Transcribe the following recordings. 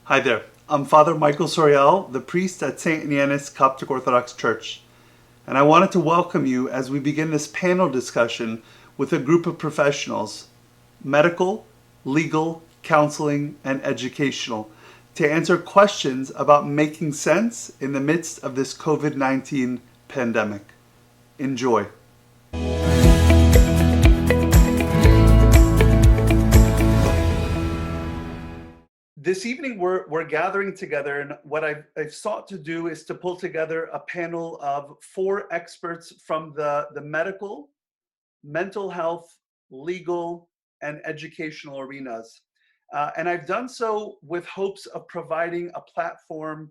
Hi there. I'm Father Michael Sorial, the priest at St. Anianus Coptic Orthodox Church, and I wanted to welcome you as we begin this panel discussion with a group of professionals, medical, legal, counseling, and educational, to answer questions about making sense in the midst of this COVID-19 pandemic. Enjoy. This evening, we're gathering together, and what I've sought to do is to pull together a panel of 4 experts from the medical, mental health, legal, and educational arenas. And I've done so with hopes of providing a platform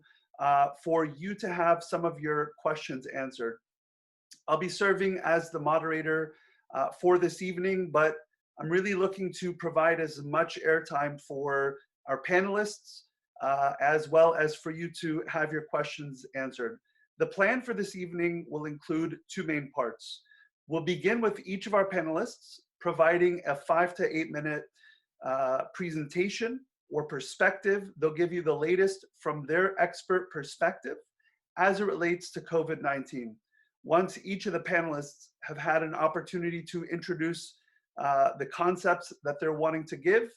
for you to have some of your questions answered. I'll be serving as the moderator for this evening, but I'm really looking to provide as much airtime for our panelists, as well as for you to have your questions answered. The plan for this evening will include 2 main parts. We'll begin with each of our panelists providing a 5 to 8 minute presentation or perspective. They'll give you the latest from their expert perspective as it relates to COVID-19. Once each of the panelists have had an opportunity to introduce the concepts that they're wanting to give,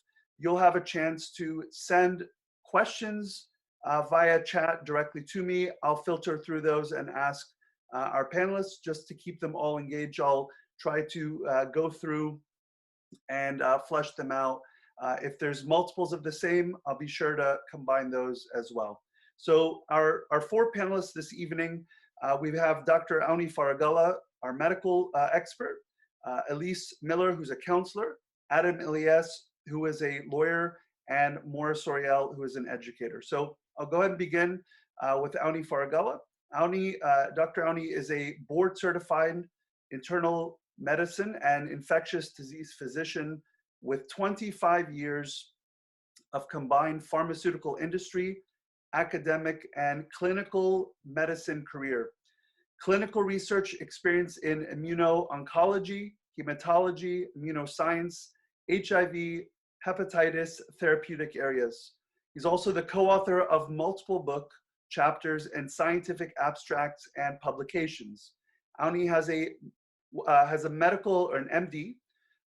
you'll have a chance to send questions via chat directly to me. I'll filter through those and ask our panelists just to keep them all engaged. I'll try to go through and flesh them out. If there's multiples of the same, I'll be sure to combine those as well. So our 4 panelists this evening, we have Dr. Awny Farajallah, our medical expert, Elise Miller, who's a counselor, Elias, who is a lawyer, and Mora Sorial, who is an educator. So I'll go ahead and begin with Awny Farajallah. Dr. Awny is a board-certified internal medicine and infectious disease physician with 25 years of combined pharmaceutical industry, academic, and clinical medicine career. Clinical research experience in immuno-oncology, hematology, immunoscience, HIV, hepatitis therapeutic areas. He's also the co-author of multiple book chapters and scientific abstracts and publications. Awny has a medical or an MD,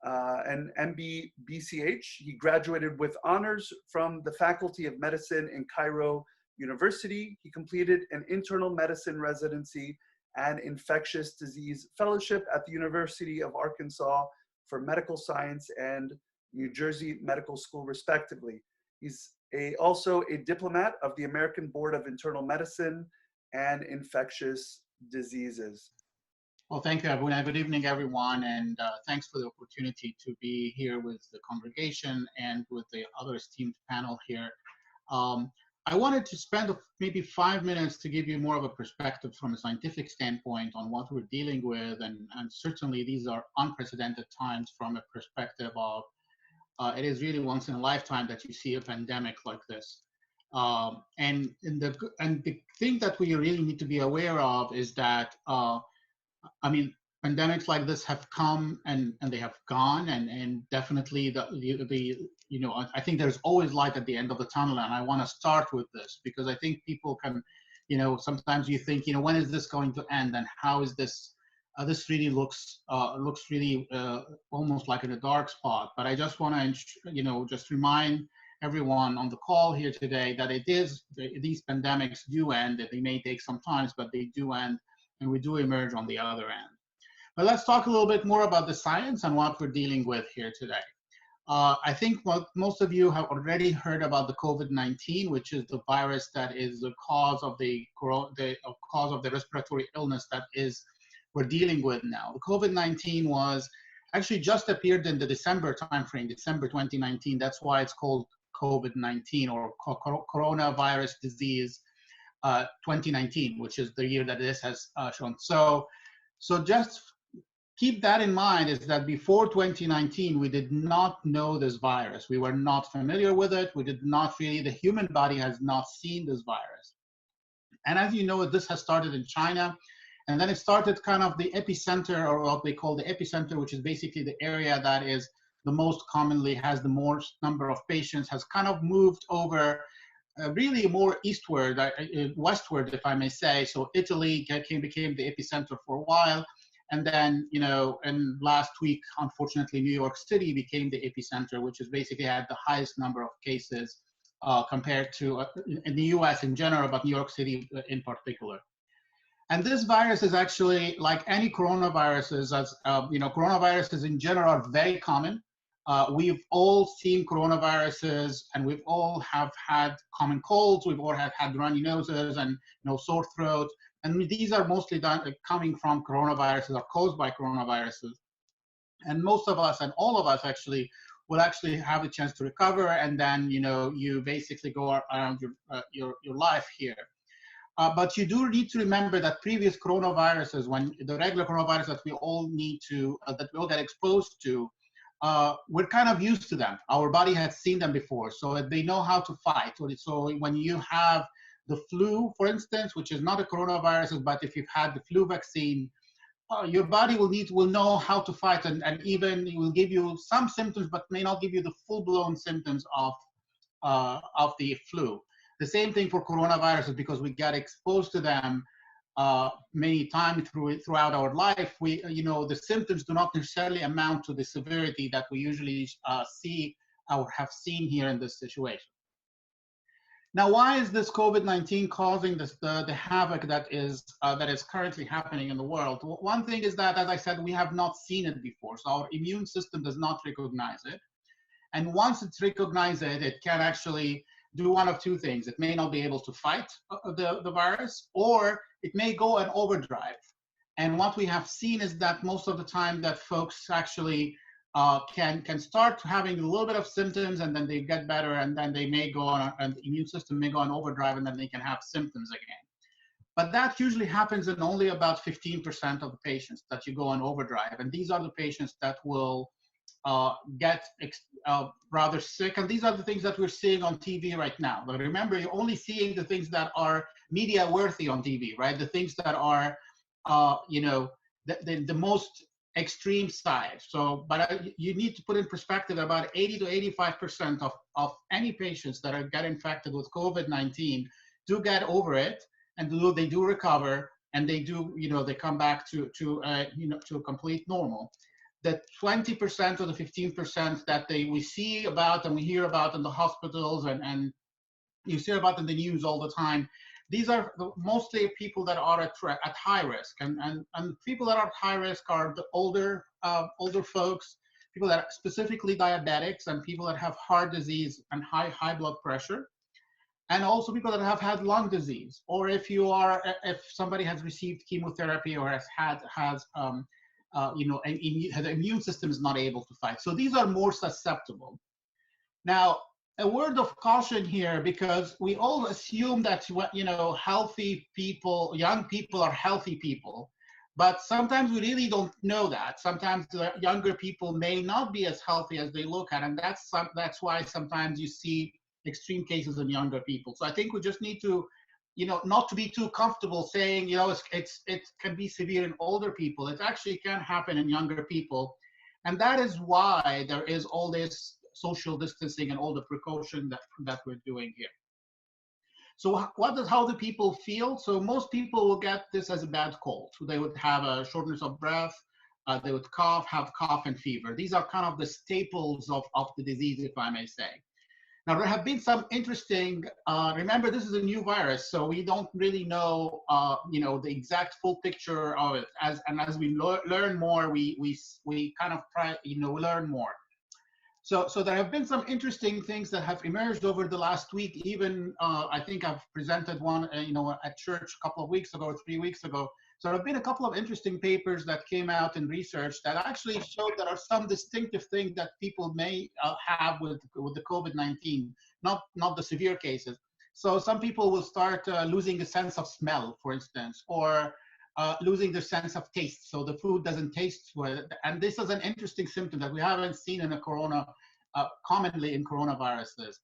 an MB BCH. He graduated with honors from the Faculty of Medicine in Cairo University. He completed an internal medicine residency and infectious disease fellowship at the University of Arkansas for Medical Science and New Jersey Medical School, respectively. He's also a diplomat of the American Board of Internal Medicine and Infectious Diseases. Well, thank you, Abuna. Good evening, everyone, and thanks for the opportunity to be here with the congregation and with the other esteemed panel here. I wanted to spend maybe 5 minutes to give you more of a perspective from a scientific standpoint on what we're dealing with, and certainly these are unprecedented times from a perspective of it is really once in a lifetime that you see a pandemic like this. And the thing that we really need to be aware of is that pandemics like this have come and they have gone, and definitely I think there's always light at the end of the tunnel, and I want to start with this because I think people can, sometimes you think, when is this going to end, and how is this? This really looks really almost like in a dark spot. But I just want to, just remind everyone on the call here today that these pandemics do end. That they may take some time, but they do end, and we do emerge on the other end. But let's talk a little bit more about the science and what we're dealing with here today. I think most of you have already heard about the COVID-19, which is the virus that is the cause of the respiratory illness that we're dealing with now. The COVID-19 was actually just appeared in the December timeframe, December 2019. That's why it's called COVID-19 or coronavirus disease 2019, which is the year that this has shown. So just keep that in mind, is that before 2019, we did not know this virus. We were not familiar with it. We did not really, the human body has not seen this virus. And as you know, this has started in China, and then it started kind of the epicenter, or what they call the epicenter, which is basically the area that is the most commonly has the most number of patients, has kind of moved over really more eastward, westward, if I may say. So Italy became the epicenter for a while. And then, in last week, unfortunately, New York City became the epicenter, which is basically had the highest number of cases compared to in the US in general, but New York City in particular. And this virus is actually like any coronaviruses, as coronaviruses in general are very common. We've all seen coronaviruses, and we've all have had common colds. We've all have had runny noses and sore throat. And these are mostly coming from coronaviruses or caused by coronaviruses. And most of us, and all of us actually, will actually have a chance to recover, and then you basically go around your life here. But you do need to remember that previous coronaviruses, when the regular coronavirus that we all that we all get exposed to, we're kind of used to them. Our body has seen them before, so they know how to fight. So when you have the flu, for instance, which is not a coronavirus, but if you've had the flu vaccine, your body will know how to fight, and even it will give you some symptoms, but may not give you the full-blown symptoms of the flu. The same thing for coronaviruses, because we get exposed to them many times throughout our life. The symptoms do not necessarily amount to the severity that we usually see or have seen here in this situation. Now, why is this COVID-19 causing the havoc that is currently happening in the world? One thing is that, as I said, we have not seen it before, so our immune system does not recognize it. And once it's recognized it can actually do one of two things. It may not be able to fight the virus, or it may go in overdrive. And what we have seen is that most of the time that folks actually can start having a little bit of symptoms, and then they get better, and then they may go on, and the immune system may go on overdrive, and then they can have symptoms again. But that usually happens in only about 15% of the patients that you go on overdrive. And these are the patients that will get rather sick. And these are the things that we're seeing on TV right now. But remember, you're only seeing the things that are media worthy on TV, right? The things that are, the most extreme side. So, but you need to put in perspective about 80 to 85% of any patients that get infected with COVID-19 do get over it, and they do recover, and they do, they come back to a complete normal. The 20% or the 15% that we see about and we hear about in the hospitals, and you see about in the news all the time, these are mostly people that are at high risk. And people that are at high risk are the older folks, people that are specifically diabetics, and people that have heart disease and high blood pressure, and also people that have had lung disease, or if somebody has received chemotherapy or has the immune system is not able to fight. So these are more susceptible. Now, a word of caution here, because we all assume that, healthy people, young people are healthy people, but sometimes we really don't know that. Sometimes the younger people may not be as healthy as they look at, and that's why sometimes you see extreme cases in younger people. So I think we just need to, not to be too comfortable saying, it can be severe in older people. It actually can happen in younger people. And that is why there is all this social distancing and all the precaution that we're doing here. So how do people feel? So most people will get this as a bad cold. So they would have a shortness of breath, they would have cough and fever. These are kind of the staples of the disease, if I may say. Now, there have been some interesting, remember, this is a new virus, so we don't really know, the exact full picture of it. As we learn more, we kind of try, learn more. So there have been some interesting things that have emerged over the last week. Even I think I've presented one, at church a couple of weeks ago, or 3 weeks ago. So there have been a couple of interesting papers that came out in research that actually showed there are some distinctive things that people may have with the COVID-19, not the severe cases. So some people will start losing a sense of smell, for instance, or losing their sense of taste. So the food doesn't taste well. And this is an interesting symptom that we haven't seen in commonly in coronaviruses.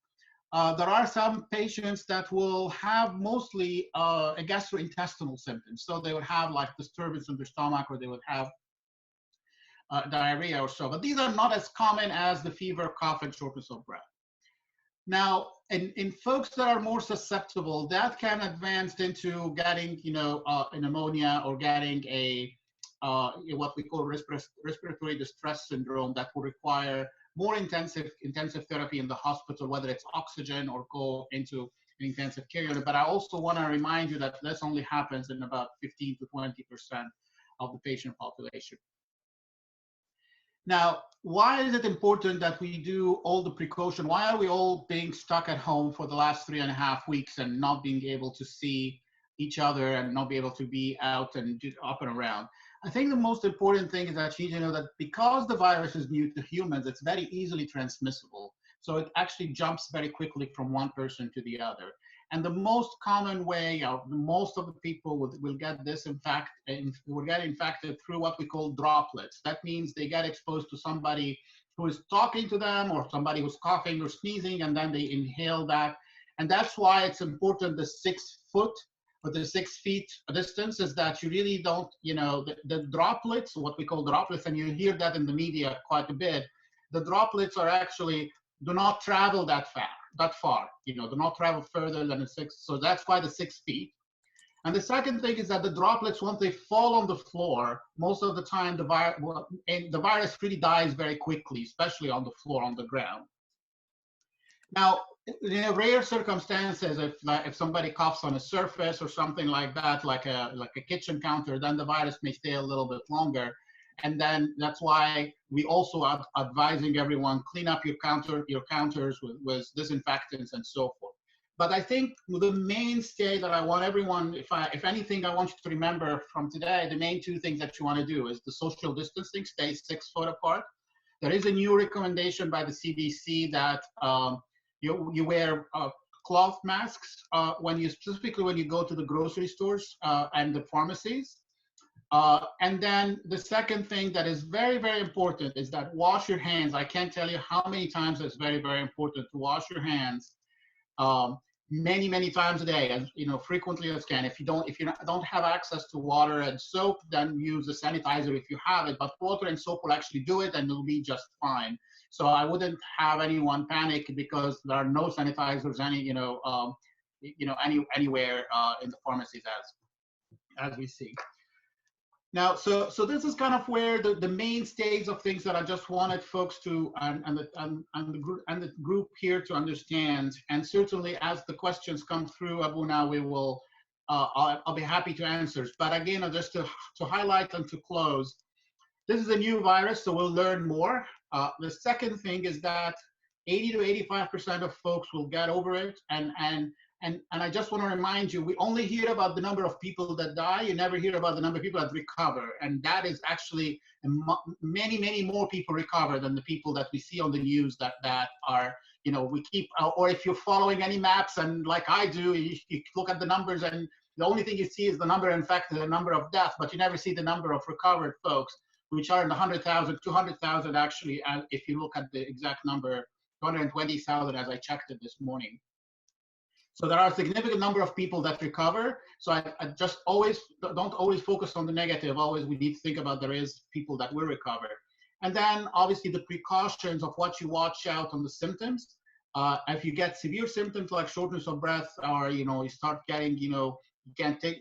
There are some patients that will have mostly a gastrointestinal symptoms. So they would have like disturbance in their stomach, or they would have diarrhea or so. But these are not as common as the fever, cough, and shortness of breath. Now, in folks that are more susceptible, that can advance into getting, a pneumonia or getting a what we call respiratory distress syndrome that will require more intensive therapy in the hospital, whether it's oxygen or go into an intensive care unit. But I also want to remind you that this only happens in about 15 to 20% of the patient population. Now, why is it important that we do all the precaution? Why are we all being stuck at home for the last 3.5 weeks and not being able to see each other and not be able to be out and up and around? I think the most important thing is that you know that because the virus is new to humans, it's very easily transmissible. So it actually jumps very quickly from one person to the other. And the most common way, most of the people will get this will get infected through what we call droplets. That means they get exposed to somebody who is talking to them or somebody who's coughing or sneezing, and then they inhale that. And that's why it's important the 6 foot or the 6 feet distance is that you really don't, the droplets, what we call droplets, and you hear that in the media quite a bit, the droplets are actually do not travel that far, do not travel further than 6. So that's why the 6 feet. And the second thing is that the droplets, once they fall on the floor, most of the time the virus really dies very quickly, especially on the floor, on the ground. Now, in rare circumstances, if somebody coughs on a surface or something like that, like a kitchen counter, then the virus may stay a little bit longer. And then that's why we also are advising everyone, clean up your counters with disinfectants and so forth. But I think the mainstay that I want everyone, if anything, I want you to remember from today, the main 2 things that you want to do is the social distancing, stay 6 foot apart. There is a new recommendation by the CDC that you wear cloth masks specifically when you go to the grocery stores and the pharmacies. And then the second thing that is very, very important is that wash your hands. I can't tell you how many times it's very, very important to wash your hands many, many times a day, as frequently as can. If you don't have access to water and soap, then use a sanitizer if you have it. But water and soap will actually do it, and it'll be just fine. So I wouldn't have anyone panic because there are no sanitizers anywhere in the pharmacies as we see. Now, so this is kind of where the mainstays of things that I just wanted folks to and the group here to understand. And certainly, as the questions come through, Abuna, we will I'll be happy to answer. But again, just to highlight and to close, this is a new virus, so we'll learn more. The second thing is that 80 to 85% of folks will get over it, and I just want to remind you, we only hear about the number of people that die. You never hear about the number of people that recover. And that is actually many, many more people recover than the people that we see on the news that are, we keep, or if you're following any maps, and like I do, you look at the numbers and the only thing you see is the number of infected, the number of deaths, but you never see the number of recovered folks, which are in the 100,000, 200,000 actually. And if you look at the exact number, 220,000 as I checked it this morning. So there are a significant number of people that recover. So I just don't always focus on the negative. Always we need to think about there is people that will recover. And then obviously the precautions of what you watch out on the symptoms. If you get severe symptoms like shortness of breath, or you start getting, you can't take,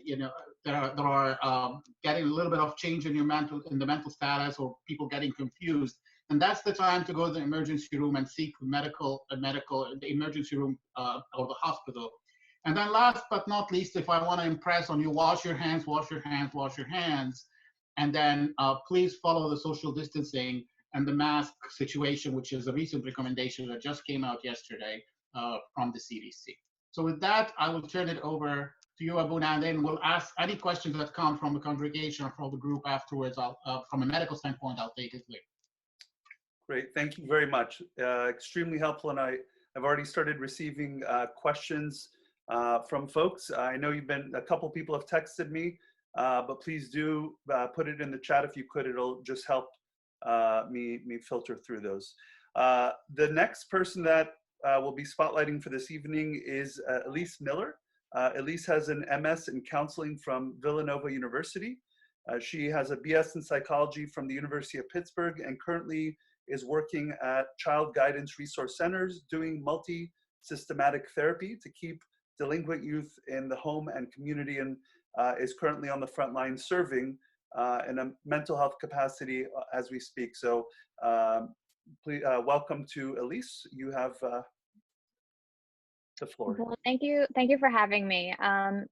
there are getting a little bit of change in the mental status, or people getting confused. And that's the time to go to the emergency room and seek the emergency room or the hospital. And then last but not least, if I want to impress on you, wash your hands, wash your hands, wash your hands. And then please follow the social distancing and the mask situation, which is a recent recommendation that just came out yesterday from the CDC. So with that, I will turn it over to you, Abuna, and then we'll ask any questions that come from the congregation or from the group afterwards. From a medical standpoint, I'll take it later. Great, thank you very much. Extremely helpful, and I've already started receiving questions from folks. I know a couple people have texted me, but please do put it in the chat if you could. It'll just help me filter through those. The next person that we'll be spotlighting for this evening is Elyse Miller. Elise has an MS in counseling from Villanova University. She has a BS in psychology from the University of Pittsburgh, and currently is working at child guidance resource centers, doing systematic therapy to keep delinquent youth in the home and community, and is currently on the front line serving in a mental health capacity as we speak. So please welcome to Elise. You have the floor. Well, thank you for having me.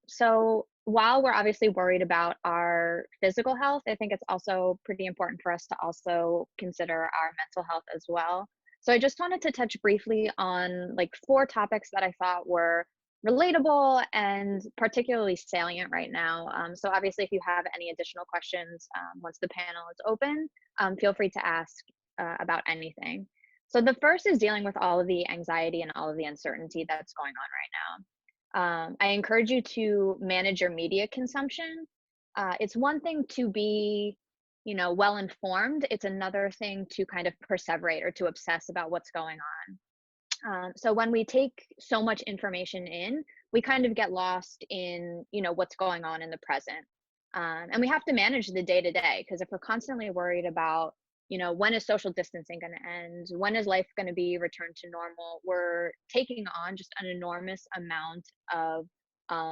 So while we're obviously worried about our physical health, I think it's also pretty important for us to also consider our mental health as well. So I just wanted to touch briefly on like 4 topics that I thought were relatable and particularly salient right now. So obviously, if you have any additional questions once the panel is open, feel free to ask about anything. So the first is dealing with all of the anxiety and all of the uncertainty that's going on right now. I encourage you to manage your media consumption. It's one thing to be, well informed. It's another thing to kind of perseverate or to obsess about what's going on. So when we take so much information in, we kind of get lost in, what's going on in the present. And we have to manage the day to day, because if we're constantly worried about, when is social distancing going to end? When is life going to be returned to normal? We're taking on just an enormous amount of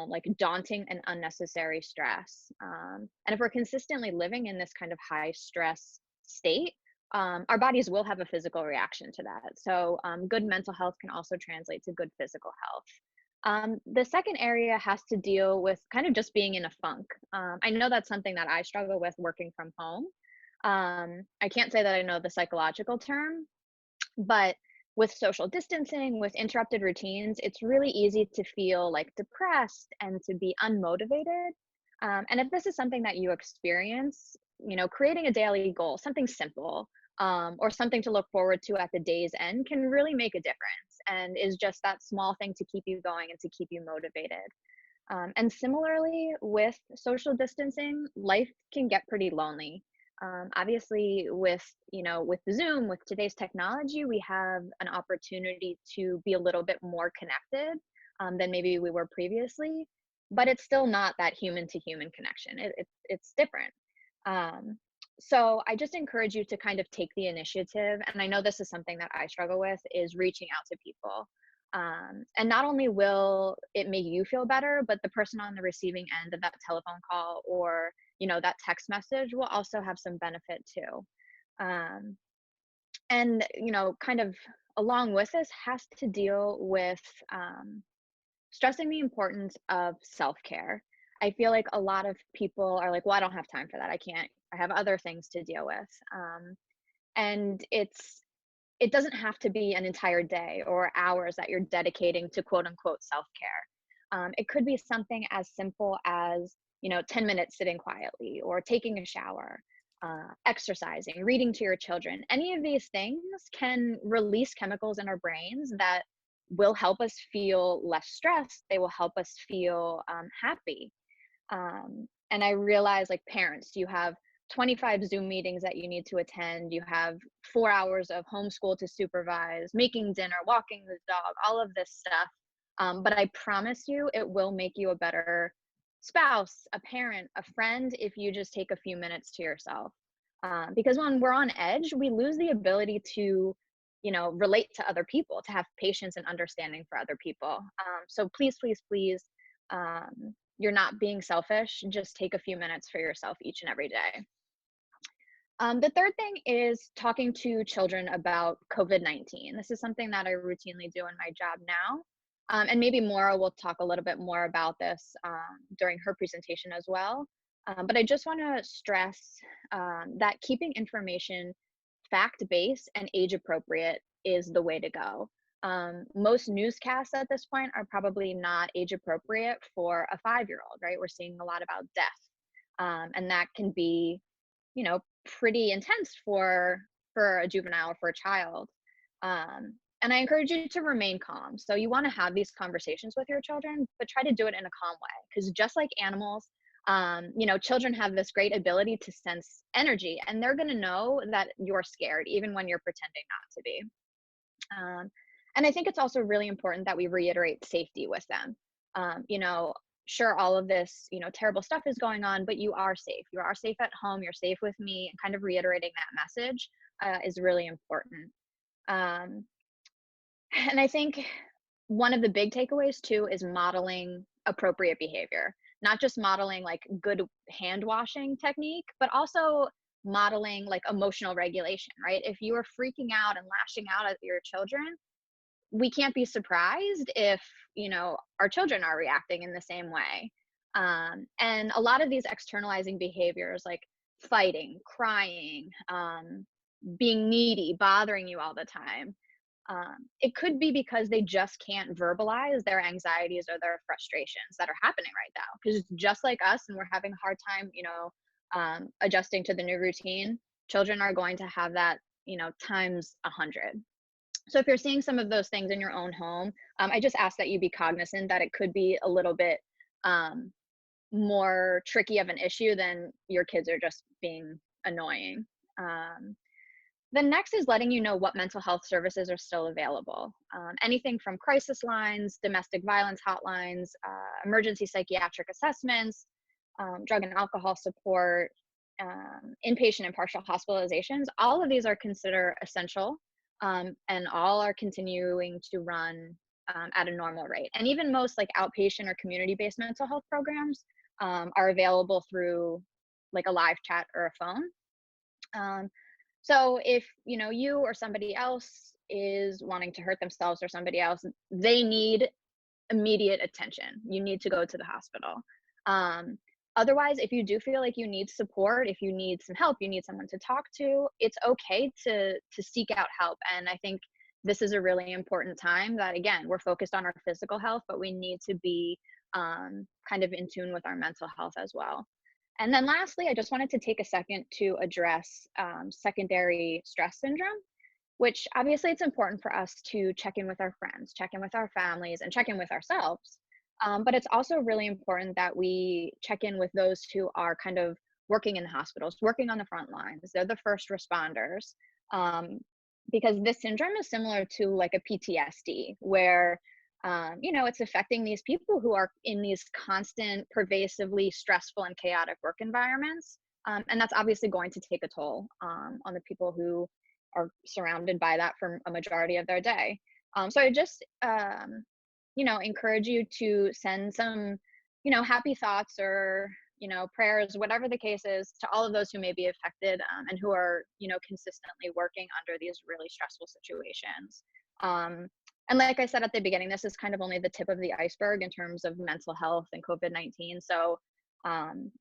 like daunting and unnecessary stress. And if we're consistently living in this kind of high stress state, our bodies will have a physical reaction to that. So good mental health can also translate to good physical health. The second area has to deal with kind of just being in a funk. I know that's something that I struggle with working from home. I can't say that I know the psychological term, but with social distancing, with interrupted routines, it's really easy to feel like depressed and to be unmotivated. And if this is something that you experience, creating a daily goal, something simple, or something to look forward to at the day's end can really make a difference, and is just that small thing to keep you going and to keep you motivated. And similarly, with social distancing, life can get pretty lonely. Obviously, with Zoom, with today's technology, we have an opportunity to be a little bit more connected than maybe we were previously, but it's still not that human to human connection. It's different. So I just encourage you to kind of take the initiative, and I know this is something that I struggle with, is reaching out to people. And not only will it make you feel better, but the person on the receiving end of that telephone call or that text message will also have some benefit too. And kind of along with this has to deal with stressing the importance of self-care. I feel like a lot of people are like, well, I don't have time for that. I have other things to deal with. And it doesn't have to be an entire day or hours that you're dedicating to quote unquote self-care. It could be something as simple as 10 minutes sitting quietly, or taking a shower, exercising, reading to your children. Any of these things can release chemicals in our brains that will help us feel less stressed. They will help us feel happy. And I realize, like parents, you have 25 Zoom meetings that you need to attend. You have 4 hours of homeschool to supervise, making dinner, walking the dog, all of this stuff. But I promise you, it will make you a better spouse, a parent, a friend, if you just take a few minutes to yourself. Because when we're on edge, we lose the ability to, relate to other people, to have patience and understanding for other people. So please, please, please, you're not being selfish. Just take a few minutes for yourself each and every day. The third thing is talking to children about COVID-19. This is something that I routinely do in my job now. And maybe Mora will talk a little bit more about this during her presentation as well. But I just want to stress that keeping information fact-based and age-appropriate is the way to go. Most newscasts at this point are probably not age-appropriate for a 5-year-old, right? We're seeing a lot about death. And that can be, pretty intense for a juvenile or for a child. And I encourage you to remain calm. So you want to have these conversations with your children, but try to do it in a calm way. Because just like animals, children have this great ability to sense energy, and they're going to know that you're scared, even when you're pretending not to be. And I think it's also really important that we reiterate safety with them. Sure, all of this, terrible stuff is going on, but you are safe. You are safe at home. You're safe with me. And kind of reiterating that message is really important. And I think one of the big takeaways too is modeling appropriate behavior, not just modeling like good hand washing technique, but also modeling like emotional regulation, right? If you are freaking out and lashing out at your children, we can't be surprised if, our children are reacting in the same way. And a lot of these externalizing behaviors like fighting, crying, being needy, bothering you all the time, it could be because they just can't verbalize their anxieties or their frustrations that are happening right now. Because just like us, and we're having a hard time, adjusting to the new routine, children are going to have that, times 100. So if you're seeing some of those things in your own home, I just ask that you be cognizant that it could be a little bit more tricky of an issue than your kids are just being annoying. The next is letting you know what mental health services are still available. Anything from crisis lines, domestic violence hotlines, emergency psychiatric assessments, drug and alcohol support, inpatient and partial hospitalizations. All of these are considered essential, and all are continuing to run at a normal rate. And even most like outpatient or community-based mental health programs are available through like a live chat or a phone. So if, you or somebody else is wanting to hurt themselves or somebody else, they need immediate attention. You need to go to the hospital. Otherwise, if you do feel like you need support, if you need some help, you need someone to talk to, it's okay to seek out help. And I think this is a really important time that, again, we're focused on our physical health, but we need to be kind of in tune with our mental health as well. And then lastly, I just wanted to take a second to address secondary stress syndrome, which obviously it's important for us to check in with our friends, check in with our families, and check in with ourselves. But it's also really important that we check in with those who are kind of working in the hospitals, working on the front lines. They're the first responders, because this syndrome is similar to like a PTSD where it's affecting these people who are in these constant, pervasively stressful and chaotic work environments. And that's obviously going to take a toll on the people who are surrounded by that for a majority of their day. So I just, encourage you to send some, happy thoughts or, prayers, whatever the case is, to all of those who may be affected and who are, consistently working under these really stressful situations. And like I said at the beginning, this is kind of only the tip of the iceberg in terms of mental health and COVID-19. So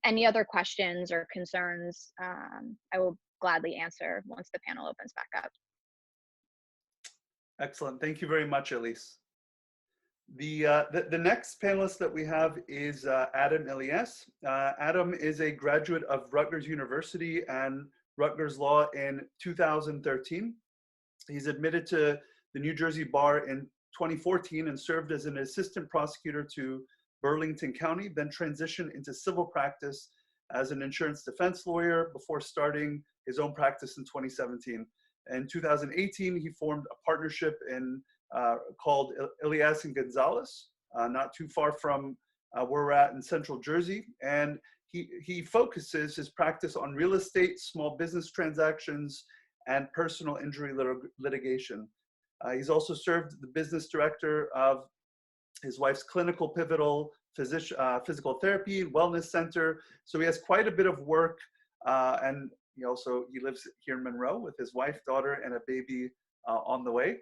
any other questions or concerns, I will gladly answer once the panel opens back up. Excellent. Thank you very much, Elise. The next panelist that we have is Adam Elias. Adam is a graduate of Rutgers University and Rutgers Law in 2013. He's admitted to the New Jersey Bar in 2014 and served as an assistant prosecutor to Burlington County, then transitioned into civil practice as an insurance defense lawyer before starting his own practice in 2017. In 2018, he formed a partnership called Elias and Gonzalez, not too far from where we're at in Central Jersey. And he focuses his practice on real estate, small business transactions, and personal injury litigation. He's also served the business director of his wife's clinical pivotal physical therapy wellness center. So he has quite a bit of work, and he lives here in Monroe with his wife, daughter, and a baby on the way.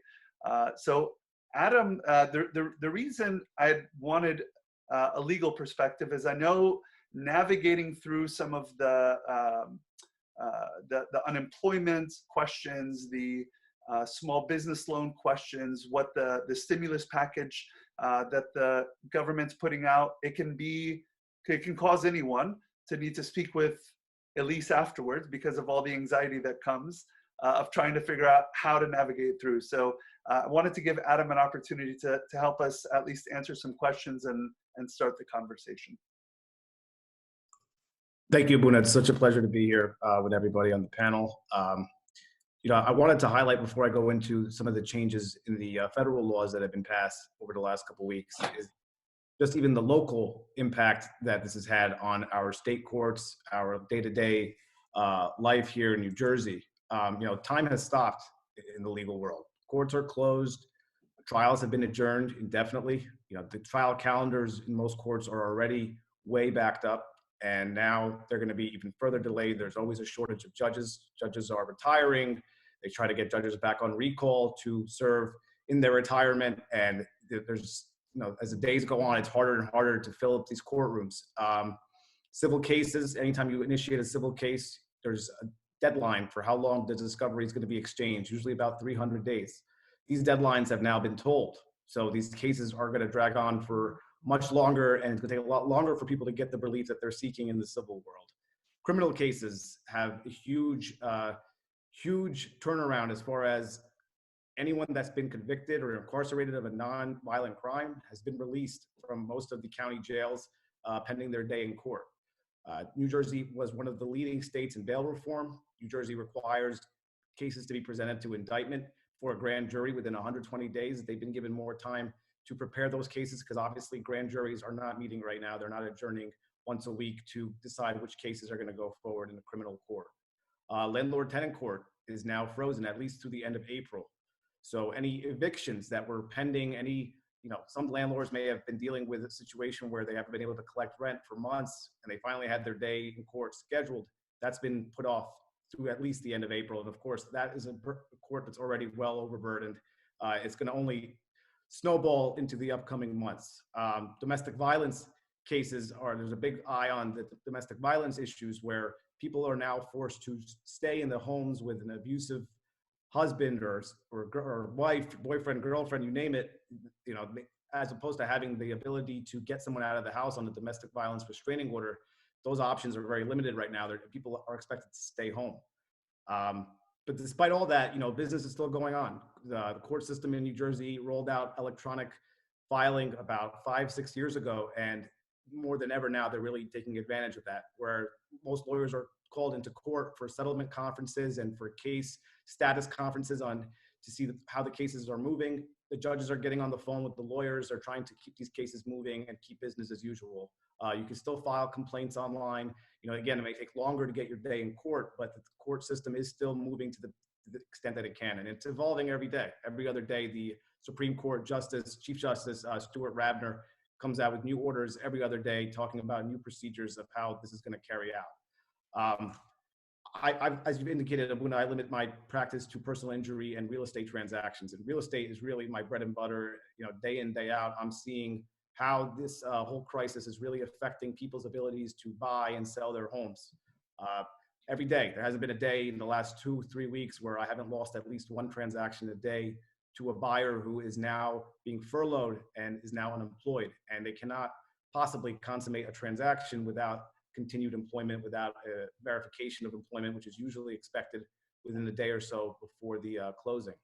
So Adam, the reason I wanted a legal perspective is I know navigating through some of the unemployment questions, the small business loan questions, what the stimulus package that the government's putting out, it can cause anyone to need to speak with Elise afterwards because of all the anxiety that comes of trying to figure out how to navigate through. So I wanted to give Adam an opportunity to help us at least answer some questions and start the conversation. Thank you, Boone. It's such a pleasure to be here with everybody on the panel. I wanted to highlight before I go into some of the changes in the federal laws that have been passed over the last couple of weeks is just even the local impact that this has had on our state courts, our day-to-day life here in New Jersey. Time has stopped in the legal world. Courts are closed. Trials have been adjourned indefinitely. You know, the trial calendars in most courts are already way backed up, and now they're going to be even further delayed. There's always a shortage of judges. Judges are retiring. They try to get judges back on recall to serve in their retirement, and there's, you know, as the days go on, it's harder and harder to fill up these courtrooms. Civil cases, anytime you initiate a civil case, there's a deadline for how long the discovery is going to be exchanged, usually about 300 days. These deadlines have now been told. So these cases are going to drag on for much longer, and it's going to take a lot longer for people to get the relief that they're seeking in the civil world. Criminal cases have a huge turnaround as far as anyone that's been convicted or incarcerated of a non-violent crime has been released from most of the county jails pending their day in court. New Jersey was one of the leading states in bail reform. New Jersey requires cases to be presented to indictment for a grand jury within 120 days. They've been given more time to prepare those cases because obviously grand juries are not meeting right now. They're not adjourning once a week to decide which cases are going to go forward in the criminal court. Landlord-tenant court is now frozen at least through the end of April. So any evictions that were pending, some landlords may have been dealing with a situation where they haven't been able to collect rent for months and they finally had their day in court scheduled. That's been put off through at least the end of April. And of course, that is a court that's already well overburdened. It's going to only snowball into the upcoming months. Domestic violence cases there's a big eye on the domestic violence issues where people are now forced to stay in the homes with an abusive husband or wife, boyfriend, girlfriend, you name it, as opposed to having the ability to get someone out of the house on the domestic violence restraining order. Those options are very limited right now. People are expected to stay home. But despite all that, business is still going on. The court system in New Jersey rolled out electronic filing about 5-6 years ago, and more than ever now, they're really taking advantage of that, where most lawyers are called into court for settlement conferences and for case status conferences to see how the cases are moving. The judges are getting on the phone with the lawyers. They're trying to keep these cases moving and keep business as usual. You can still file complaints online. Again, it may take longer to get your day in court, but the court system is still moving to the extent that it can. And it's evolving every day. Every other day, the Supreme Court Chief Justice Stuart Rabner comes out with new orders every other day talking about new procedures of how this is going to carry out. As you've indicated, Abuna, I limit my practice to personal injury and real estate transactions. And real estate is really my bread and butter. Day in, day out, I'm seeing how this whole crisis is really affecting people's abilities to buy and sell their homes. Every day, there hasn't been a day in the last 2-3 weeks where I haven't lost at least one transaction a day to a buyer who is now being furloughed and is now unemployed. And they cannot possibly consummate a transaction without continued employment, without a verification of employment, which is usually expected within a day or so before the closing.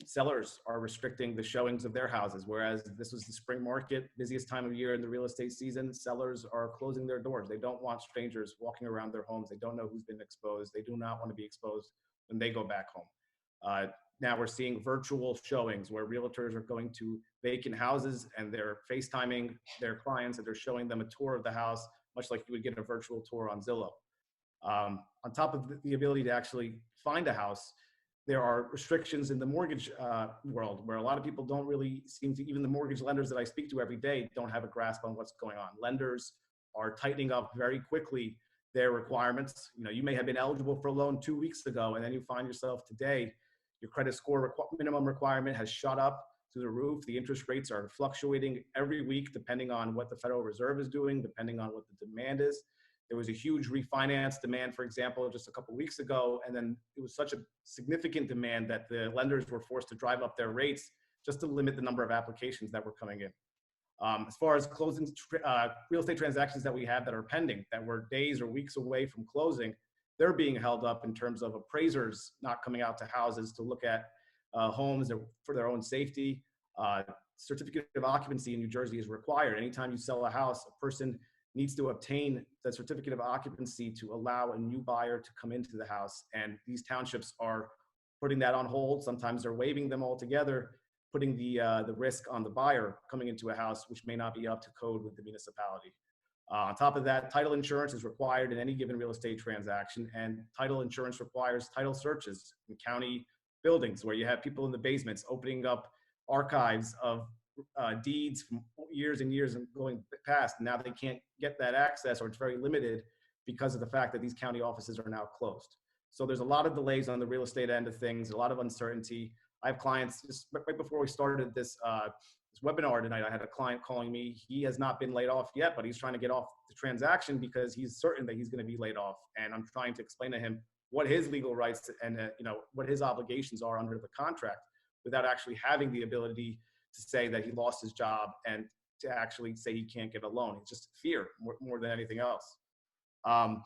Sellers are restricting the showings of their houses, whereas this was the spring market, busiest time of year in the real estate season. Sellers are closing their doors. They don't want strangers walking around their homes. They don't know who's been exposed. They do not want to be exposed when they go back home. Now we're seeing virtual showings where realtors are going to vacant houses and they're FaceTiming their clients and they're showing them a tour of the house, much like you would get a virtual tour on Zillow. On top of the ability to actually find a house, there are restrictions in the mortgage world where a lot of people don't really seem to, even the mortgage lenders that I speak to every day don't have a grasp on what's going on. Lenders are tightening up very quickly their requirements. You may have been eligible for a loan 2 weeks ago, and then you find yourself today, your credit score minimum requirement has shot up through the roof. The interest rates are fluctuating every week, depending on what the Federal Reserve is doing, depending on what the demand is. There was a huge refinance demand, for example, just a couple of weeks ago, and then it was such a significant demand that the lenders were forced to drive up their rates just to limit the number of applications that were coming in. As far as closing real estate transactions that we have that are pending, that were days or weeks away from closing, they're being held up in terms of appraisers not coming out to houses to look at homes for their own safety. Certificate of occupancy in New Jersey is required. Anytime you sell a house, a person needs to obtain the certificate of occupancy to allow a new buyer to come into the house. And these townships are putting that on hold. Sometimes they're waiving them altogether, putting the risk on the buyer coming into a house, which may not be up to code with the municipality. On top of that, title insurance is required in any given real estate transaction, and title insurance requires title searches in county buildings where you have people in the basements opening up archives of deeds from years and years and going past. Now they can't get that access, or it's very limited because of the fact that these county offices are now closed. So there's a lot of delays on the real estate end of things, a lot of uncertainty. I have clients, just right before we started this webinar tonight, I had a client calling me. He has not been laid off yet, but he's trying to get off the transaction because he's certain that he's going to be laid off. And I'm trying to explain to him what his legal rights and what his obligations are under the contract, without actually having the ability to say that he lost his job and to actually say he can't get a loan. It's just fear more than anything else. But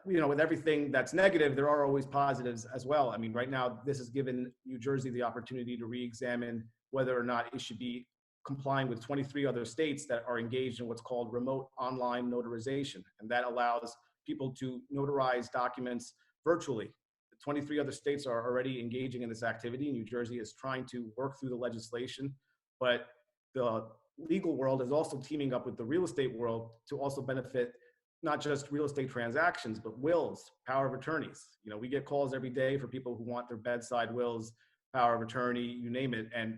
with everything that's negative, there are always positives as well. I mean, right now, this has given New Jersey the opportunity to re-examine whether or not it should be complying with 23 other states that are engaged in what's called remote online notarization. And that allows people to notarize documents virtually. 23 other states are already engaging in this activity. New Jersey is trying to work through the legislation, but the legal world is also teaming up with the real estate world to also benefit not just real estate transactions, but wills, power of attorneys. We get calls every day for people who want their bedside wills, power of attorney, you name it. And,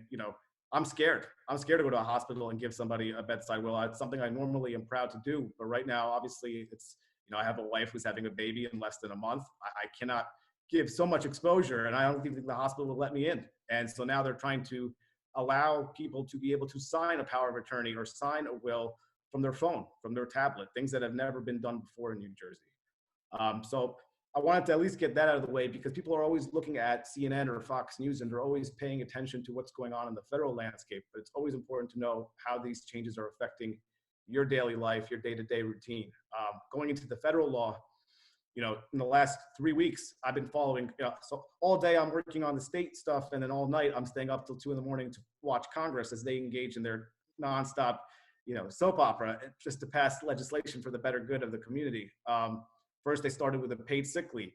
I'm scared. I'm scared to go to a hospital and give somebody a bedside will. It's something I normally am proud to do. But right now, obviously, it's, I have a wife who's having a baby in less than a month. I cannot give so much exposure, and I don't think the hospital will let me in. And so now they're trying to allow people to be able to sign a power of attorney or sign a will from their phone, from their tablet, things that have never been done before in New Jersey. So I wanted to at least get that out of the way, because people are always looking at CNN or Fox News and they're always paying attention to what's going on in the federal landscape. But it's always important to know how these changes are affecting your daily life, your day-to-day routine. Going into the federal law, in the last 3 weeks, I've been following, so all day I'm working on the state stuff, and then all night I'm staying up till 2 a.m. to watch Congress as they engage in their nonstop, soap opera, just to pass legislation for the better good of the community. First, they started with a paid sick leave.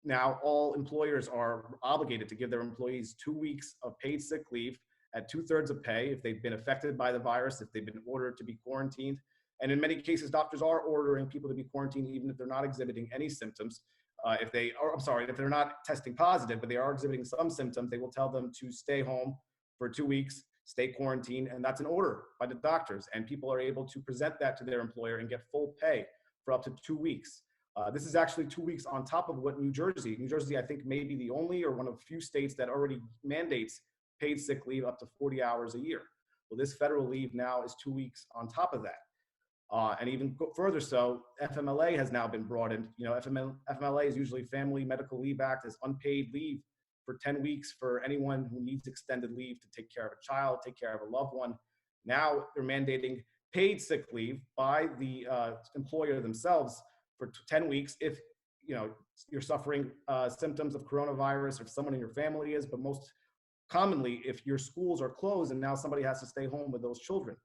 Now, all employers are obligated to give their employees 2 weeks of paid sick leave at 2/3 of pay if they've been affected by the virus, if they've been ordered to be quarantined. And in many cases, doctors are ordering people to be quarantined even if they're not exhibiting any symptoms. If they're not testing positive, but they are exhibiting some symptoms, they will tell them to stay home for 2 weeks, stay quarantined, and that's an order by the doctors. And people are able to present that to their employer and get full pay for up to 2 weeks. This is actually 2 weeks on top of what New Jersey, I think, may be the only or one of the few states that already mandates paid sick leave up to 40 hours a year. Well, this federal leave now is 2 weeks on top of that. And even further so, FMLA has now been brought in. FMLA is usually Family Medical Leave Act, as unpaid leave for 10 weeks for anyone who needs extended leave to take care of a child, take care of a loved one. Now they're mandating paid sick leave by the employer themselves for 10 weeks if you're suffering symptoms of coronavirus, or if someone in your family is, but most commonly if your schools are closed and now somebody has to stay home with those children.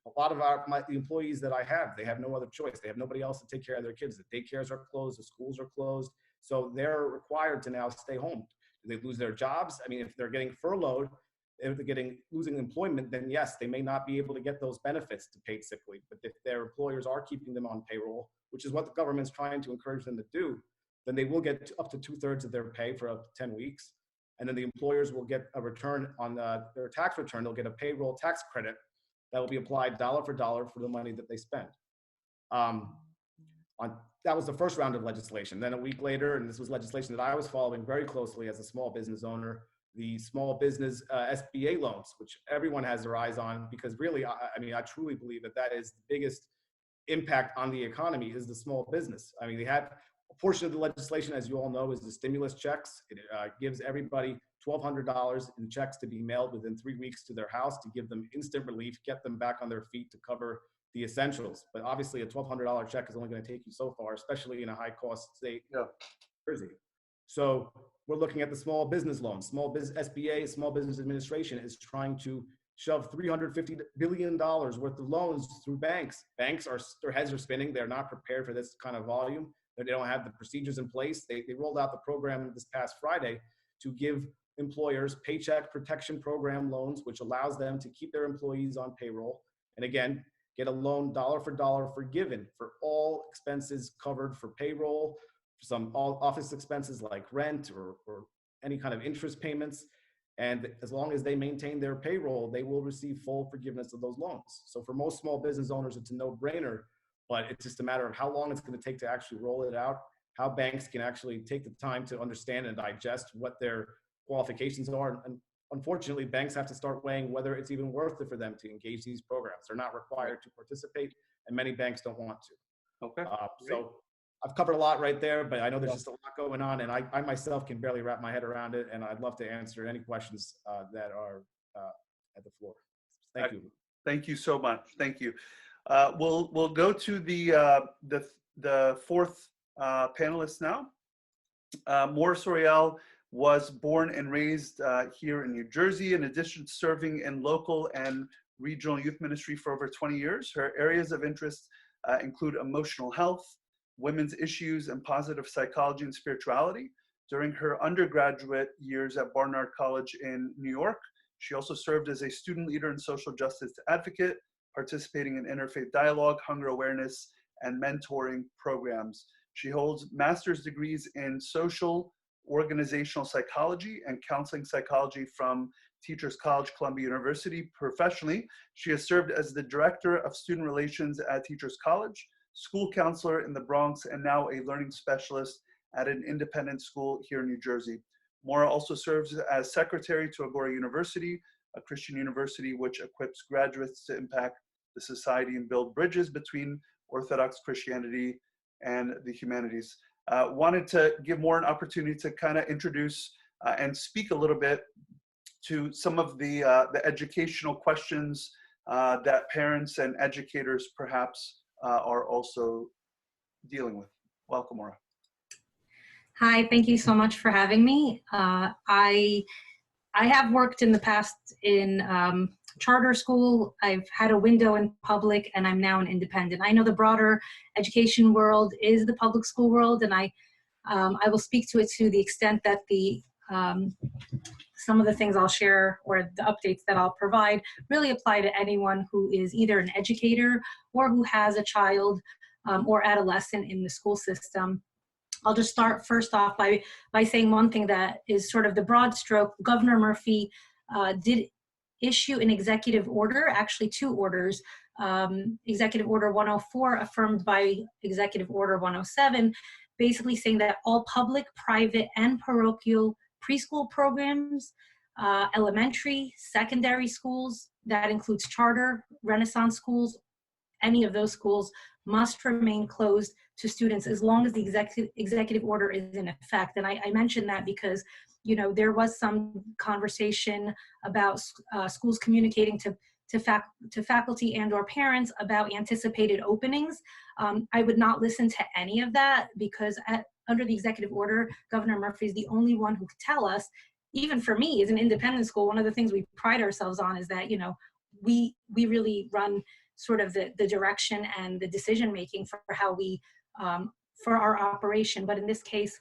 A lot of the employees that I have, they have no other choice. They have nobody else to take care of their kids. The daycares are closed, the schools are closed, so they're required to now stay home. Do they lose their jobs? I mean, if they're getting furloughed, if they're losing employment, then yes, they may not be able to get those benefits to paid sick leave. But if their employers are keeping them on payroll, which is what the government's trying to encourage them to do, then they will get up to 2/3 of their pay for up to 10 weeks. And then the employers will get a return on their tax return. They'll get a payroll tax credit that will be applied dollar for dollar for the money that they spend. That was the first round of legislation. Then a week later, and this was legislation that I was following very closely as a small business owner, the small business SBA loans, which everyone has their eyes on, because really, I truly believe that is the biggest impact on the economy is the small business. I mean, they have a portion of the legislation, as you all know, is the stimulus checks. It gives everybody $1,200 in checks to be mailed within 3 weeks to their house to give them instant relief, get them back on their feet to cover the essentials. But obviously a $1,200 check is only going to take you so far, especially in a high cost state, New Jersey. So we're looking at the small business loans. Small business SBA, Small Business Administration, is trying to shove $350 billion worth of loans through banks. Banks their heads are spinning. They're not prepared for this kind of volume. They don't have the procedures in place. They rolled out the program this past Friday to give employers Paycheck Protection Program loans, which allows them to keep their employees on payroll. And again, get a loan dollar for dollar forgiven for all expenses covered for payroll, some all office expenses like rent or any kind of interest payments. And as long as they maintain their payroll, they will receive full forgiveness of those loans. So for most small business owners, it's a no-brainer, but it's just a matter of how long it's going to take to actually roll it out, how banks can actually take the time to understand and digest what their qualifications are. And unfortunately, banks have to start weighing whether it's even worth it for them to engage these programs. They're not required to participate, and many banks don't want to. Okay. So I've covered a lot right there, but I know there's just a lot going on, and I myself can barely wrap my head around it, and I'd love to answer any questions that are at the floor. Thank you. Thank you so much. Thank you. We'll go to the fourth panelist now. Mora Sorial was born and raised here in New Jersey. In addition to serving in local and regional youth ministry for over 20 years, her areas of interest include emotional health, women's issues, and positive psychology and spirituality. During her undergraduate years at Barnard College in New York, she also served as a student leader and social justice advocate, participating in interfaith dialogue, hunger awareness, and mentoring programs. She holds master's degrees in social organizational psychology and counseling psychology from Teachers College, Columbia University. Professionally, she has served as the director of student relations at Teachers College, school counselor in the Bronx, and now a learning specialist at an independent school here in New Jersey. Mora also serves as secretary to Agora University, a Christian university which equips graduates to impact the society and build bridges between Orthodox Christianity and the humanities. Wanted to give Mora an opportunity to kind of introduce and speak a little bit to some of the educational questions that parents and educators perhaps are also dealing with. Welcome, Mora. Hi, thank you so much for having me. I have worked in the past in charter school. I've had a window in public, and I'm now an independent. I know the broader education world is the public school world, and I will speak to it to the extent that the some of the things I'll share or the updates that I'll provide really apply to anyone who is either an educator or who has a child or adolescent in the school system. I'll just start first off by saying one thing that is sort of the broad stroke. Governor Murphy did issue an executive order, actually two orders, Executive Order 104 affirmed by Executive Order 107, basically saying that all public, private, and parochial preschool programs, elementary, secondary schools, that includes charter, Renaissance schools, any of those schools must remain closed to students as long as the executive order is in effect. And I mentioned that because, you know, there was some conversation about schools communicating to faculty and or parents about anticipated openings. I would not listen to any of that because under the executive order, Governor Murphy is the only one who could tell us. Even for me, as an independent school, one of the things we pride ourselves on is that, you know, we really run sort of the direction and the decision making for how we for our operation. But in this case,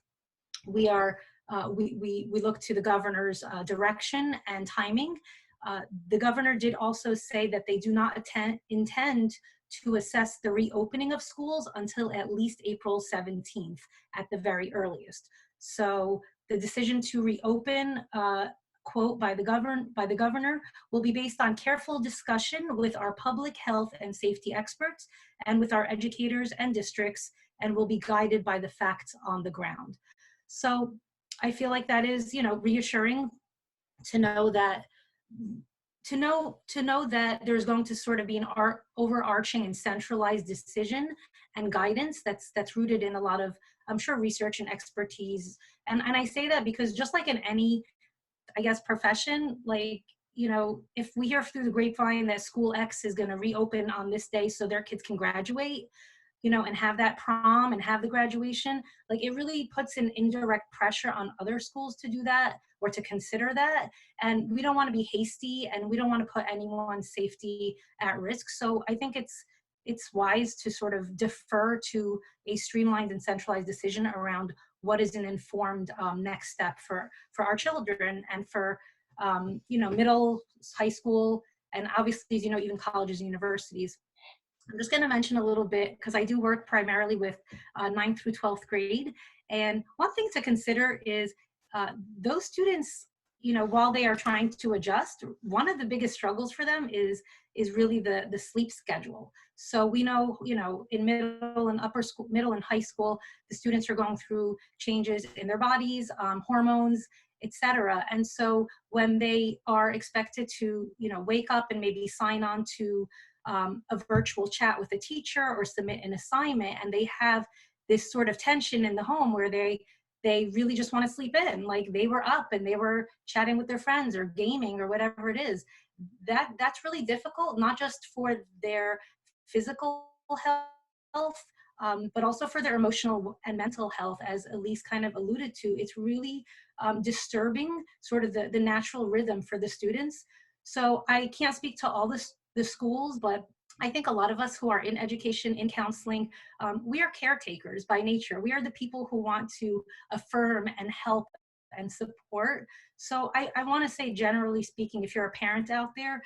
we are we look to the governor's direction and timing. The governor did also say that they do not intend to assess the reopening of schools until at least April 17th at the very earliest. So the decision to reopen, quote, by the governor will be based on careful discussion with our public health and safety experts and with our educators and districts, and will be guided by the facts on the ground. So I feel like that is, you know, reassuring to know that that there's going to sort of be an overarching and centralized decision and guidance that's rooted in a lot of, I'm sure, research and expertise. And I say that because just like in any, I guess, profession, like, you know, if we hear through the grapevine that school X is going to reopen on this day so their kids can graduate, you know, and have that prom and have the graduation, like it really puts an indirect pressure on other schools to do that or to consider that. And we don't want to be hasty and we don't want to put anyone's safety at risk. So I think it's wise to sort of defer to a streamlined and centralized decision around what is an informed next step for our children and for, you know, middle, high school, and obviously, you know, even colleges and universities. I'm just going to mention a little bit because I do work primarily with 9th through 12th grade. And one thing to consider is those students while they are trying to adjust, one of the biggest struggles for them is really the sleep schedule. So we know, in middle and upper school, middle and high school, the students are going through changes in their bodies, hormones, etc. And so when they are expected to, wake up and maybe sign on to a virtual chat with a teacher or submit an assignment, and they have this sort of tension in the home where they really just want to sleep in, like they were up and they were chatting with their friends or gaming or whatever it is, that's really difficult, not just for their physical health, but also for their emotional and mental health. As Elise kind of alluded to, it's really disturbing sort of the natural rhythm for the students. So I can't speak to all the schools, but I think a lot of us who are in education, in counseling, we are caretakers by nature. We are the people who want to affirm and help and support. So I want to say, generally speaking, if you're a parent out there,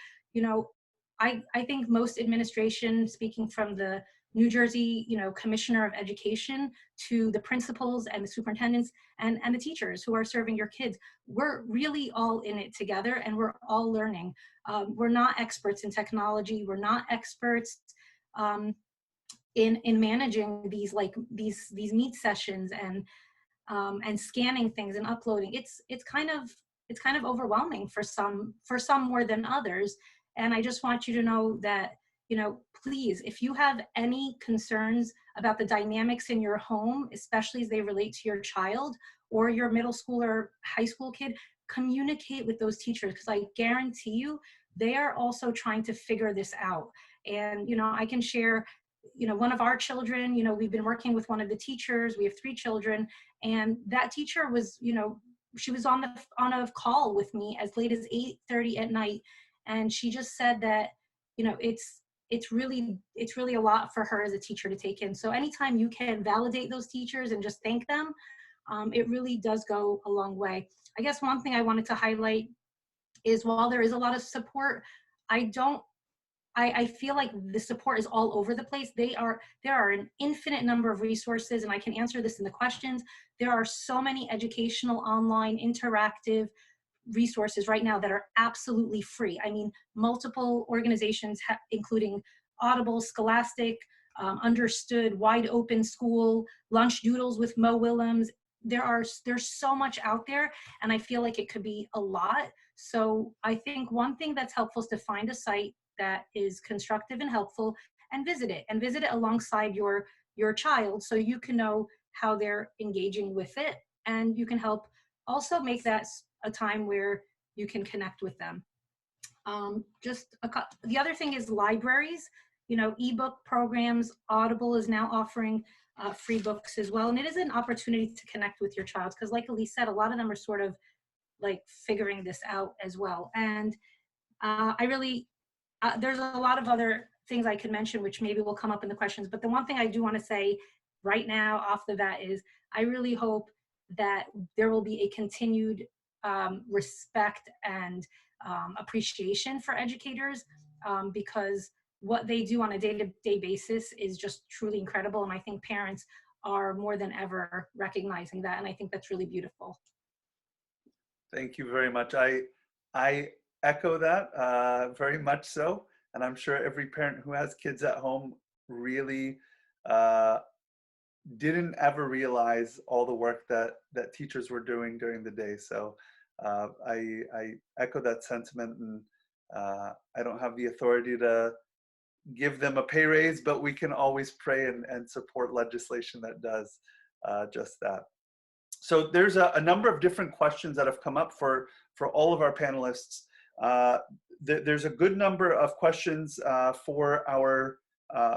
I think most administration, speaking from the New Jersey, Commissioner of Education to the principals and the superintendents and the teachers who are serving your kids, we're really all in it together and we're all learning. We're not experts in technology. We're not experts in managing these meet sessions and scanning things and uploading. It's kind of overwhelming for some more than others. And I just want you to know that, please, if you have any concerns about the dynamics in your home, especially as they relate to your child or your middle school or high school kid, communicate with those teachers, because I guarantee you they are also trying to figure this out. And, I can share, one of our children, we've been working with one of the teachers. We have 3 children, and that teacher was, she was on a call with me as late as 8:30 at night. And she just said that, it's really a lot for her as a teacher to take in. So anytime you can validate those teachers and just thank them, it really does go a long way. I guess one thing I wanted to highlight is, while there is a lot of support, I feel like the support is all over the place. There are an infinite number of resources, and I can answer this in the questions. There are so many educational, online, interactive resources right now that are absolutely free. I mean, multiple organizations, including Audible, Scholastic, Understood, Wide Open School, Lunch Doodles with Mo Willems. There's so much out there, and I feel like it could be a lot. So I think one thing that's helpful is to find a site that is constructive and helpful and visit it alongside your child, so you can know how they're engaging with it, and you can help also make that a time where you can connect with them. The other thing is libraries, ebook programs. Audible is now offering free books as well. And it is an opportunity to connect with your child, because like Elise said, a lot of them are sort of like figuring this out as well. And there's a lot of other things I could mention, which maybe will come up in the questions. But the one thing I do want to say right now off the bat is, I really hope that there will be a continued respect and appreciation for educators, because what they do on a day-to-day basis is just truly incredible. And I think parents are more than ever recognizing that. And I think that's really beautiful. Thank you very much. I echo that very much so. And I'm sure every parent who has kids at home really didn't ever realize all the work that teachers were doing during the day. So I echo that sentiment, and I don't have the authority to give them a pay raise, but we can always pray and support legislation that does just that. So there's a number of different questions that have come up for all of our panelists. There's a good number of questions for our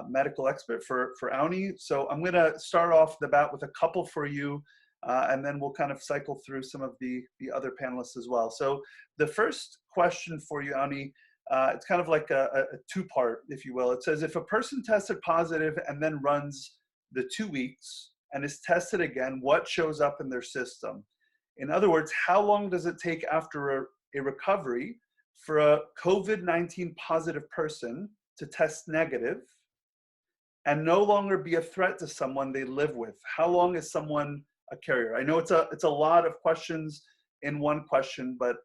medical expert, for Awny. So I'm gonna start off the bat with a couple for you, and then we'll kind of cycle through some of the other panelists as well. So the first question for you, Awny, it's kind of like a 2-part, if you will. It says, if a person tested positive and then runs the 2 weeks and is tested again, what shows up in their system? In other words, how long does it take after a recovery for a COVID-19 positive person to test negative and no longer be a threat to someone they live with? How long is someone a carrier? I know it's a lot of questions. in one question, but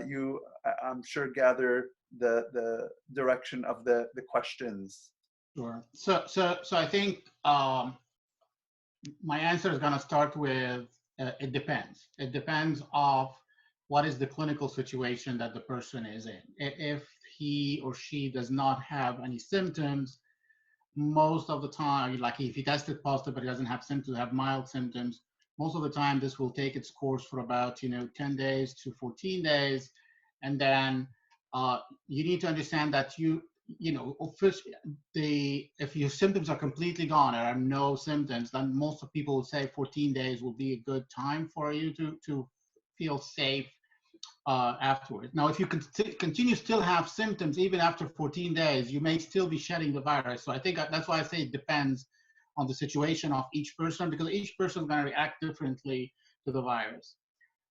you, I'm sure, gather the direction of the questions. Sure. So I think my answer is going to start with it depends. It depends of what is the clinical situation that the person is in. If he or she does not have any symptoms, most of the time, like if he tested positive but he doesn't have symptoms, have mild symptoms, most of the time this will take its course for about 10 days to 14 days, and then you need to understand that if your symptoms are completely gone, there are no symptoms, then most of people will say 14 days will be a good time for you to feel safe afterwards. Now, if you continue still have symptoms even after 14 days, you may still be shedding the virus. So I think that's why I say it depends on the situation of each person, because each person is going to react differently to the virus.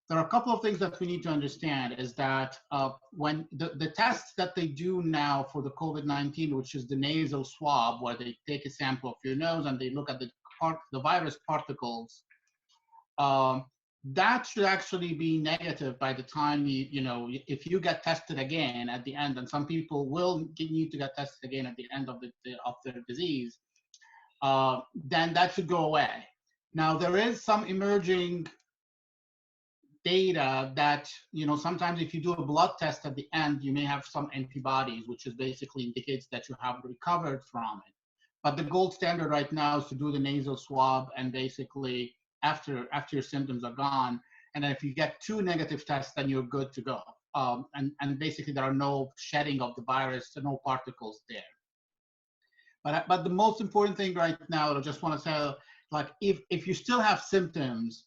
There are a couple of things that we need to understand is that when the tests that they do now for the COVID-19, which is the nasal swab, where they take a sample of your nose and they look at the virus particles, that should actually be negative by the time if you get tested again at the end, and some people will need to get tested again at the end of their disease, then that should go away. Now, there is some emerging data that, sometimes if you do a blood test at the end, you may have some antibodies, which is basically indicates that you have recovered from it. But the gold standard right now is to do the nasal swab, and basically after your symptoms are gone, and then if you get 2 negative tests, then you're good to go. And basically there are no shedding of the virus, no particles there. But the most important thing right now, I just want to say, like, if you still have symptoms,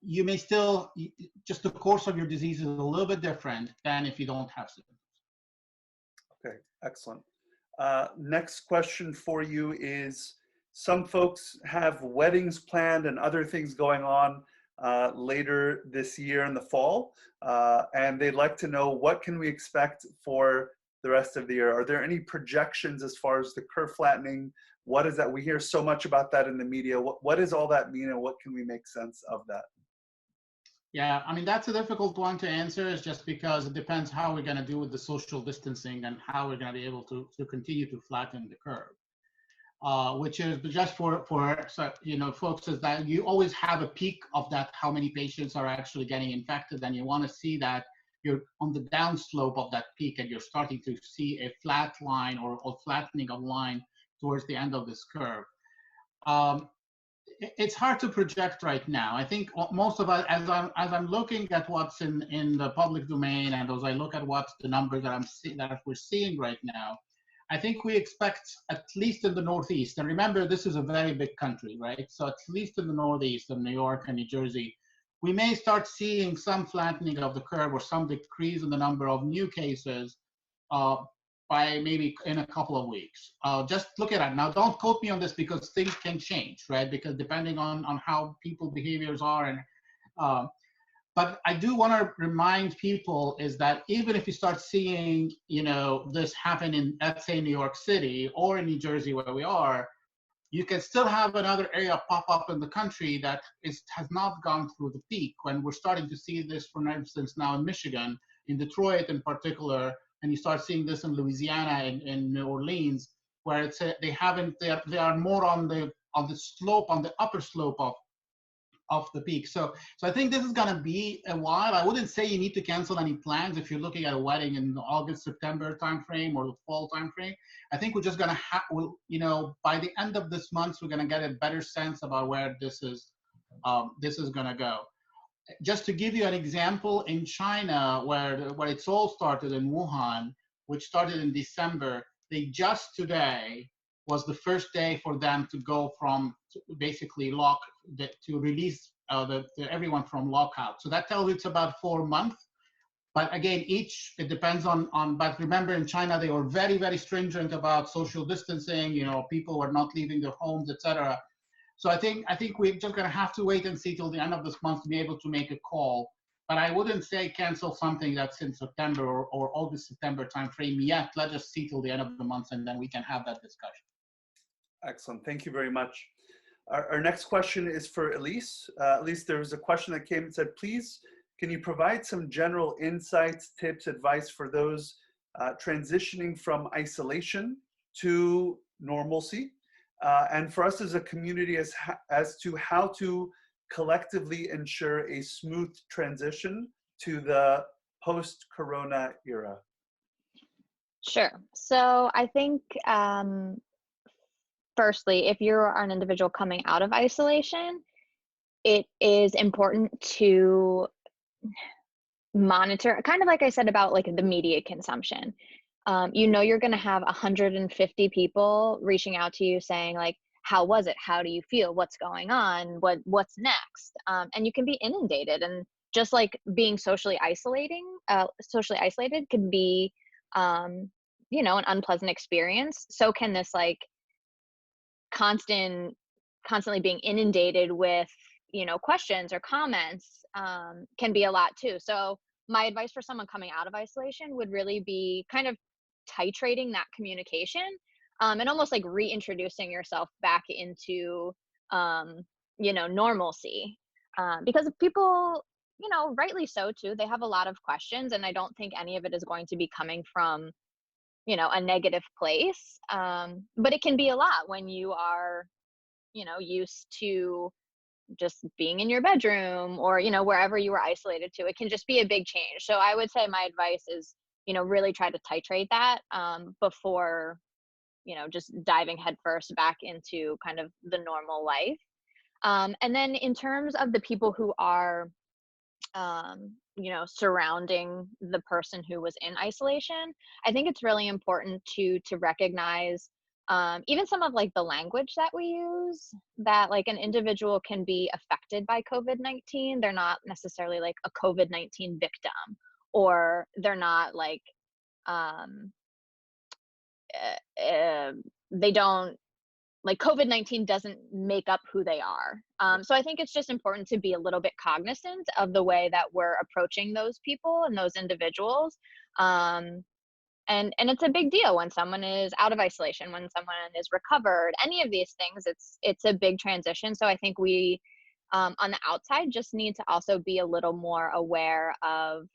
you may still, just the course of your disease is a little bit different than if you don't have symptoms. Okay, excellent. Next question for you is, some folks have weddings planned and other things going on later this year in the fall, and they'd like to know, what can we expect for the rest of the year? Are there any projections as far as the curve flattening? What is that? We hear so much about that in the media. What does all that mean, and what can we make sense of that? Yeah, I mean, that's a difficult one to answer, is just because it depends how we're going to do with the social distancing and how we're going to be able to continue to flatten the curve. Which is just for folks, is that you always have a peak of that, how many patients are actually getting infected, and you want to see that you're on the downslope of that peak and you're starting to see a flat line or flattening of line towards the end of this curve. It's hard to project right now. I think most of us, as I'm looking at what's in the public domain, and as I look at what the numbers that we're seeing right now, I think we expect, at least in the Northeast, and remember, this is a very big country, right? So at least in the Northeast, in New York and New Jersey, we may start seeing some flattening of the curve or some decrease in the number of new cases by maybe in a couple of weeks. Just look at it. Now, don't quote me on this because things can change, right? Because depending on how people behaviors are, and but I do want to remind people is that even if you start seeing, this happen in, let's say, New York City or in New Jersey where we are, you can still have another area pop up in the country that has not gone through the peak. When we're starting to see this, for instance, now in Michigan, in Detroit in particular, and you start seeing this in Louisiana, in New Orleans, where they are more on the slope, on the upper slope of the peak. So I think this is going to be a while. I wouldn't say you need to cancel any plans if you're looking at a wedding in the August, September timeframe or the fall timeframe. I think we're just going to by the end of this month, we're going to get a better sense about where this is going to go. Just to give you an example, in China, where it's all started in Wuhan, which started in December, they just today was the first day for them to go from basically to release everyone from lockout. So that tells you it's about 4 months. But again, it depends on, but remember in China, they were very, very stringent about social distancing, people were not leaving their homes, etc. So I think we're just gonna have to wait and see till the end of this month to be able to make a call. But I wouldn't say cancel something that's in September or August, September timeframe yet. Let's just see till the end of the month and then we can have that discussion. Excellent, thank you very much. Our next question is for Elise. Elise, there was a question that came and said, please, can you provide some general insights, tips, advice for those transitioning from isolation to normalcy, and for us as a community as to how to collectively ensure a smooth transition to the post-corona era? Sure. So I think, firstly, if you're an individual coming out of isolation, it is important to monitor, kind of like I said about like the media consumption. You know, you're going to have 150 people reaching out to you saying like, how was it? How do you feel? What's going on? What's next? And you can be inundated, and just like being socially isolated can be, you know, an unpleasant experience. So can this like constantly being inundated with, you know, questions or comments, can be a lot too. So my advice for someone coming out of isolation would really be kind of titrating that communication, and almost like reintroducing yourself back into, you know, normalcy. Because people, you know, rightly so too, they have a lot of questions, and I don't think any of it is going to be coming from, you know, a negative place. But it can be a lot when you are, you know, used to just being in your bedroom or, you know, wherever you were isolated to. It can just be a big change. So I would say my advice is, you know, really try to titrate that, before, you know, just diving headfirst back into kind of the normal life. And then in terms of the people who are, you know, surrounding the person who was in isolation, I think it's really important to recognize, even some of like the language that we use, that like an individual can be affected by COVID-19. They're not necessarily like a COVID-19 victim, or they're not like, they don't, like COVID-19 doesn't make up who they are. So I think it's just important to be a little bit cognizant of the way that we're approaching those people and those individuals. And it's a big deal when someone is out of isolation, when someone is recovered, any of these things, it's a big transition. So I think we, on the outside, just need to also be a little more aware of,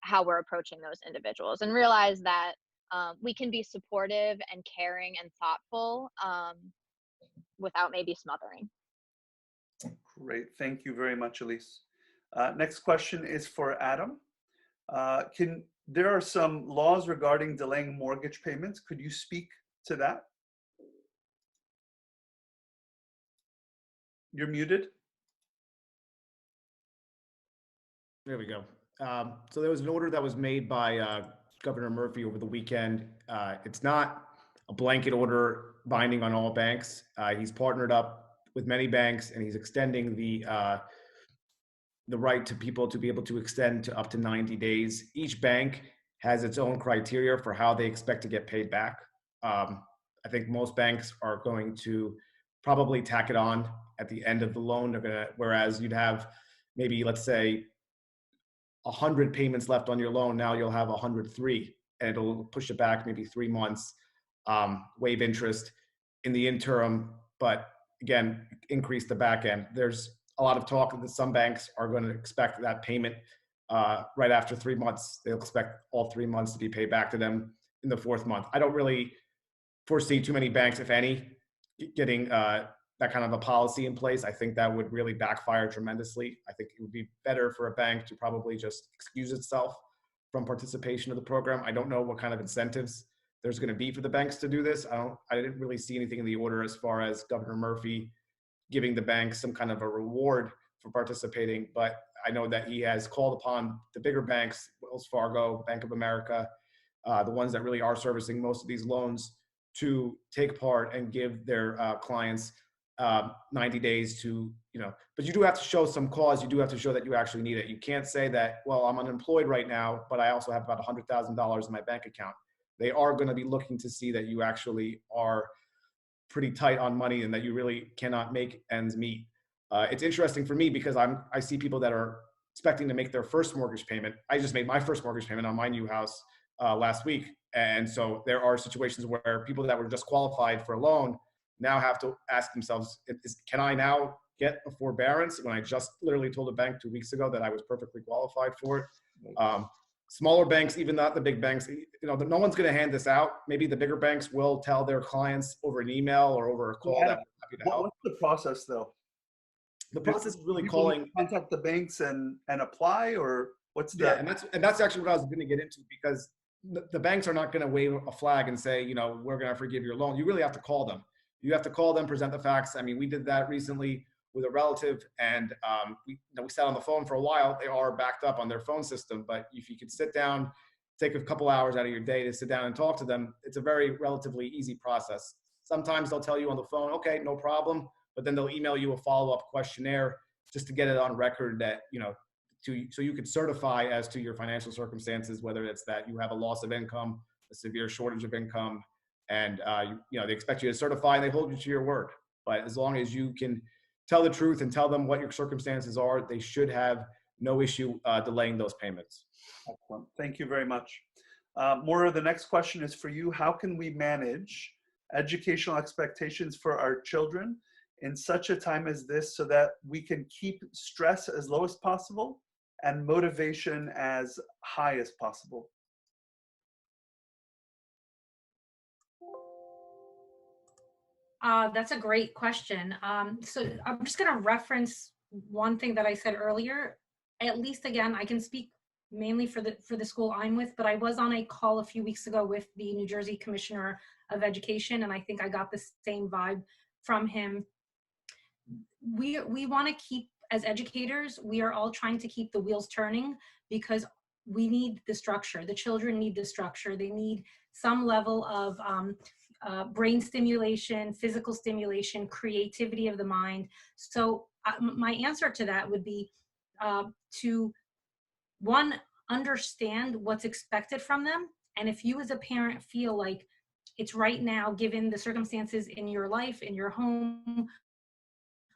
how we're approaching those individuals, and realize that, we can be supportive and caring and thoughtful, without maybe smothering. Great, thank you very much, Elise. Next question is for Adam. There are some laws regarding delaying mortgage payments. Could you speak to that? You're muted. There we go. So there was an order that was made by Governor Murphy over the weekend. It's not a blanket order binding on all banks. He's partnered up with many banks, and he's extending the right to people to be able to extend to up to 90 days. Each bank has its own criteria for how they expect to get paid back. I think most banks are going to probably tack it on at the end of the loan. They're gonna, whereas you'd have maybe, let's say, 100 payments left on your loan. Now you'll have 103, and it'll push it back maybe 3 months, waive interest in the interim, but again, increase the back end. There's a lot of talk that some banks are going to expect that payment right after 3 months. They'll expect all 3 months to be paid back to them in the 4th month. I don't really foresee too many banks, if any, getting that kind of a policy in place. I think that would really backfire tremendously. I think it would be better for a bank to probably just excuse itself from participation of the program. I don't know what kind of incentives there's going to be for the banks to do this. I didn't really see anything in the order as far as Governor Murphy giving the banks some kind of a reward for participating, but I know that he has called upon the bigger banks, Wells Fargo, Bank of America, the ones that really are servicing most of these loans, to take part and give their clients 90 days to, but you do have to show some cause. You do have to show that you actually need it. You can't say that, well, I'm unemployed right now, but I also have about $100,000 in my bank account. They are going to be looking to see that you actually are pretty tight on money and that you really cannot make ends meet. It's interesting for me because I see people that are expecting to make their first mortgage payment. I just made my first mortgage payment on my new house last week. And so there are situations where people that were just qualified for a loan now have to ask themselves, can I now get a forbearance when I just literally told a bank 2 weeks ago that I was perfectly qualified for it. Smaller banks, even not the big banks, no one's going to hand this out. Maybe the bigger banks will tell their clients over an email or over a call that we're happy to help. What's the process though? The process is really People calling. contact the banks and apply, or what's the? Yeah, and that's actually what I was going to get into, because the banks are not going to wave a flag and say, we're going to forgive your loan. You really have to call them. You have to call them, present the facts. I mean, we did that recently with a relative, and we sat on the phone for a while. They are backed up on their phone system, but if you could sit down, take a couple hours out of your day to sit down and talk to them, it's a very relatively easy process. Sometimes they'll tell you on the phone, okay, no problem, but then they'll email you a follow-up questionnaire just to get it on record that, so you could certify as to your financial circumstances, whether it's that you have a loss of income, a severe shortage of income, and they expect you to certify, and they hold you to your word. But as long as you can tell the truth and tell them what your circumstances are, they should have no issue delaying those payments. Excellent. Thank you very much. Mora, the next question is for you. How can we manage educational expectations for our children in such a time as this so that we can keep stress as low as possible and motivation as high as possible? That's a great question. So I'm just going to reference one thing that I said earlier. At least, again, I can speak mainly for the school I'm with, but I was on a call a few weeks ago with the New Jersey Commissioner of Education, and I think I got the same vibe from him. We want to keep, as educators, we are all trying to keep the wheels turning, because we need the structure. The children need the structure. They need some level of brain stimulation, physical stimulation, creativity of the mind. So my answer to that would be to, one, understand what's expected from them. And if you as a parent feel like it's right now, given the circumstances in your life, in your home,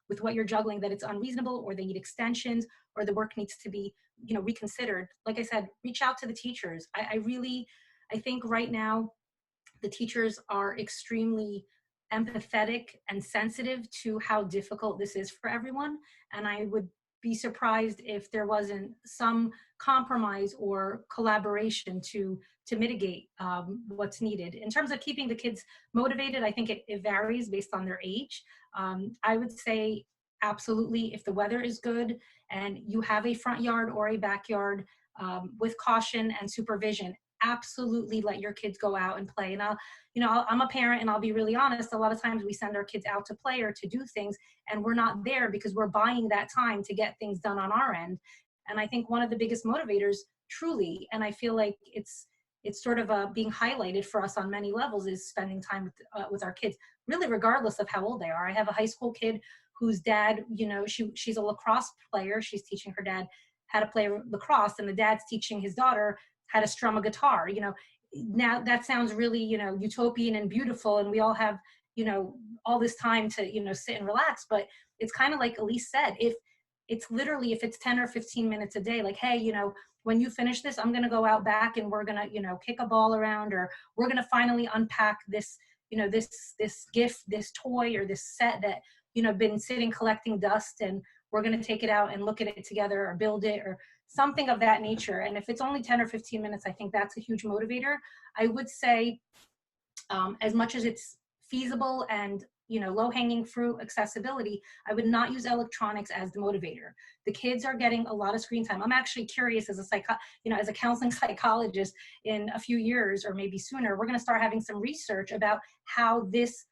with what you're juggling, that it's unreasonable, or they need extensions, or the work needs to be, reconsidered. Like I said, reach out to the teachers. I think right now the teachers are extremely empathetic and sensitive to how difficult this is for everyone. And I would be surprised if there wasn't some compromise or collaboration to mitigate what's needed. In terms of keeping the kids motivated, I think it varies based on their age. I would say absolutely, if the weather is good and you have a front yard or a backyard, with caution and supervision, absolutely let your kids go out and play. And I'm a parent, and I'll be really honest, a lot of times we send our kids out to play or to do things, and we're not there because we're buying that time to get things done on our end. And I think one of the biggest motivators, truly, and I feel like it's sort of being highlighted for us on many levels, is spending time with our kids, really regardless of how old they are. I have a high school kid whose dad, she's a lacrosse player. She's teaching her dad how to play lacrosse, and the dad's teaching his daughter how to strum a guitar. Now that sounds really, utopian and beautiful, and we all have, all this time to, sit and relax. But it's kind of like Elise said, if it's 10 or 15 minutes a day, like, hey, when you finish this, I'm going to go out back and we're going to, kick a ball around, or we're going to finally unpack this, this gift, this toy, or this set that, been sitting collecting dust, and we're going to take it out and look at it together, or build it, or something of that nature. And if it's only 10 or 15 minutes, I think that's a huge motivator. I would say, as much as it's feasible and, low-hanging fruit accessibility, I would not use electronics as the motivator. The kids are getting a lot of screen time. I'm actually curious, as a counseling psychologist, in a few years or maybe sooner, we're going to start having some research about how this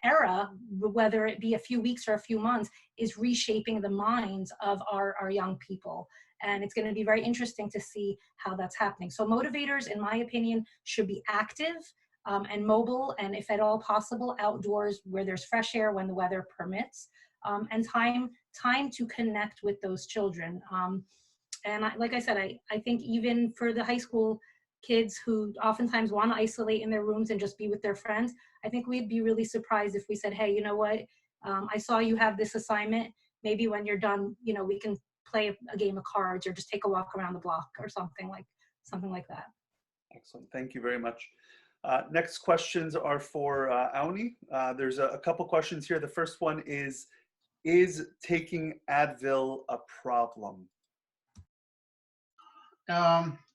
era, whether it be a few weeks or a few months, is reshaping the minds of our young people. And it's going to be very interesting to see how that's happening. So motivators, in my opinion, should be active and mobile, and if at all possible, outdoors where there's fresh air when the weather permits, and time to connect with those children. And like I said, I think even for the high school kids who oftentimes want to isolate in their rooms and just be with their friends, I think we'd be really surprised if we said, hey, you know what, I saw you have this assignment. Maybe when you're done, we can play a game of cards, or just take a walk around the block, or something like that. Excellent. Thank you very much. Next questions are for Awny. There's a couple questions here. The first one is is taking Advil a problem?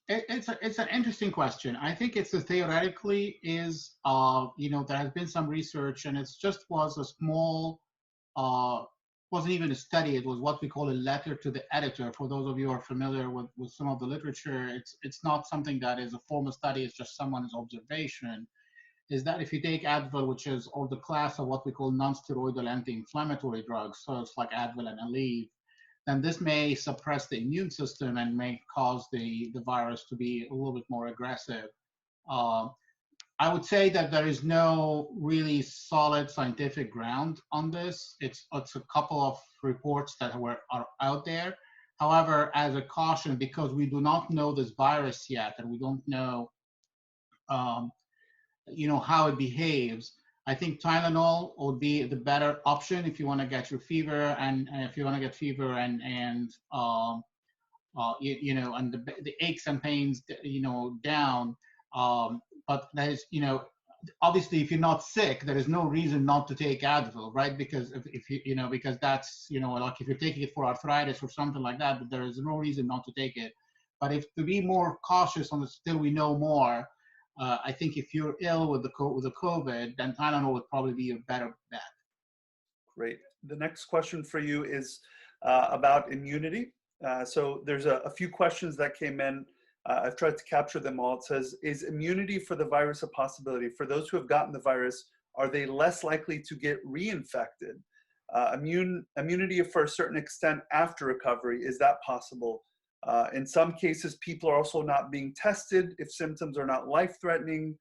It's an interesting question. I think it's theoretically is, there has been some research, and it's just was a small, wasn't even a study. It was what we call a letter to the editor. For those of you who are familiar with some of the literature, it's not something that is a formal study. It's just someone's observation. Is that if you take Advil, which is or the class of what we call non-steroidal anti-inflammatory drugs, so it's like Advil and Aleve, then this may suppress the immune system and may cause the virus to be a little bit more aggressive. I would say that there is no really solid scientific ground on this. It's a couple of reports that are out there. However, as a caution, because we do not know this virus yet, and we don't know, how it behaves, I think Tylenol would be the better option if you want to get your fever and if you want to get fever and the aches and pains, down. But that is, obviously, if you're not sick, there is no reason not to take Advil, right? Because if you, because that's, like if you're taking it for arthritis or something like that, but there is no reason not to take it. But if to be more cautious on this, till we know more, I think if you're ill with the COVID, then Tylenol would probably be a better bet. Great. The next question for you is about immunity. So there's a few questions that came in. I've tried to capture them all. It says, is immunity for the virus a possibility? For those who have gotten the virus, are they less likely to get reinfected? Immunity for a certain extent after recovery, is that possible? In some cases, people are also not being tested if symptoms are not life-threatening.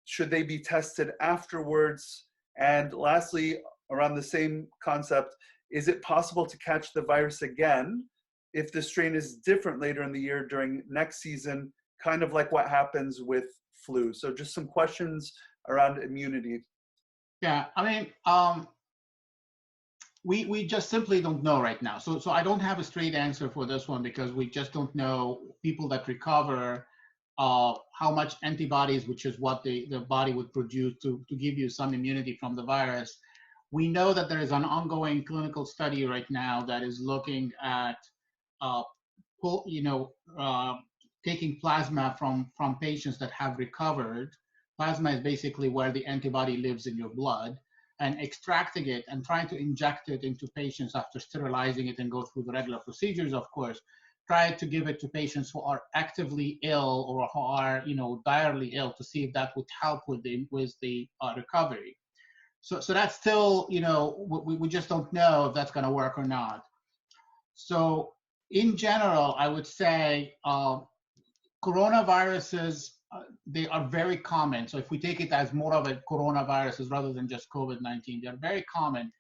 Should they be tested afterwards? And lastly, around the same concept, is it possible to catch the virus again if the strain is different later in the year during next season, kind of like what happens with flu? So just some questions around immunity. Yeah, I mean, we just simply don't know right now. So I don't have a straight answer for this one because we just don't know people that recover, how much antibodies, which is what the body would produce to give you some immunity from the virus. We know that there is an ongoing clinical study right now that is looking at, taking plasma from patients that have recovered. Plasma is basically where the antibody lives in your blood, and extracting it and trying to inject it into patients after sterilizing it and go through the regular procedures, of course. Try to give it to patients who are actively ill or who are, direly ill, to see if that would help with the recovery. So that's still, we just don't know if that's going to work or not. So in general, I would say coronaviruses, they are very common. So if we take it as more of a coronaviruses rather than just COVID-19, they're very common,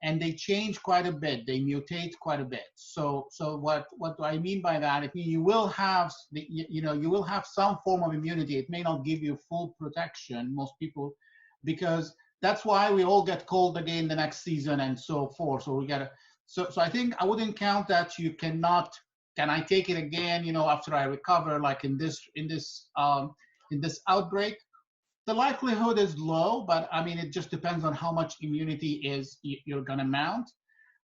and they change quite a bit. They mutate quite a bit. So what do I mean by that? It means you will have you will have some form of immunity. It may not give you full protection, most people, because that's why we all get cold again the next season and so forth. So we gotta. So I think I wouldn't count that you cannot. Can I take it again? After I recover, like in this outbreak, the likelihood is low. But I mean, it just depends on how much immunity you're gonna mount.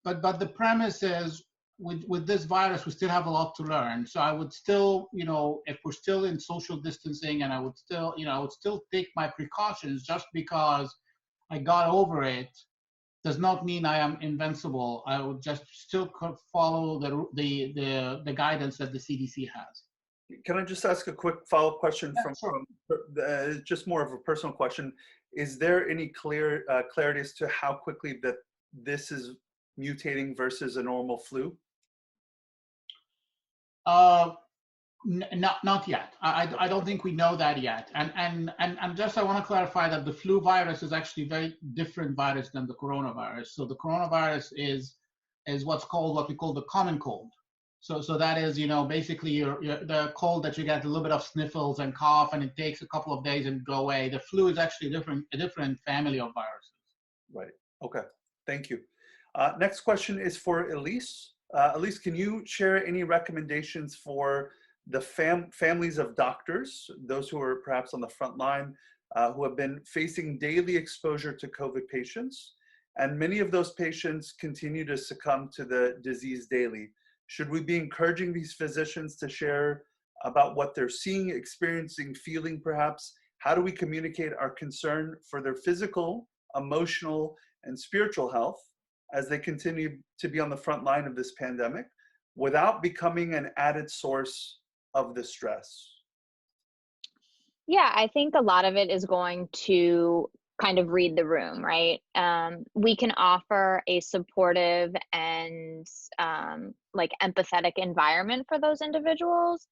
But the premise is with this virus, we still have a lot to learn. So I would still, if we're still in social distancing, and I would still take my precautions. Just because I got over it does not mean I am invincible. I would just still follow the guidance that the CDC has. Can I just ask a quick follow-up question? Yeah, sure. Just more of a personal question? Is there any clarity as to how quickly that this is mutating versus a normal flu? Not yet. I don't think we know that yet. And just I want to clarify that the flu virus is actually a very different virus than the coronavirus. So the coronavirus is what we call the common cold. So that is, basically the cold that you get a little bit of sniffles and cough, and it takes a couple of days and go away. The flu is actually a different family of viruses. Right. Okay. Thank you. Next question is for Elise. Elise, can you share any recommendations for the families of doctors, those who are perhaps on the front line, who have been facing daily exposure to COVID patients? and many of those patients continue to succumb to the disease daily. Should we be encouraging these physicians to share about what they're seeing, experiencing, feeling perhaps? How do we communicate our concern for their physical, emotional, and spiritual health as they continue to be on the front line of this pandemic without becoming an added source of the stress? Yeah, I think a lot of it is going to kind of read the room, right? We can offer a supportive and like empathetic environment for those individuals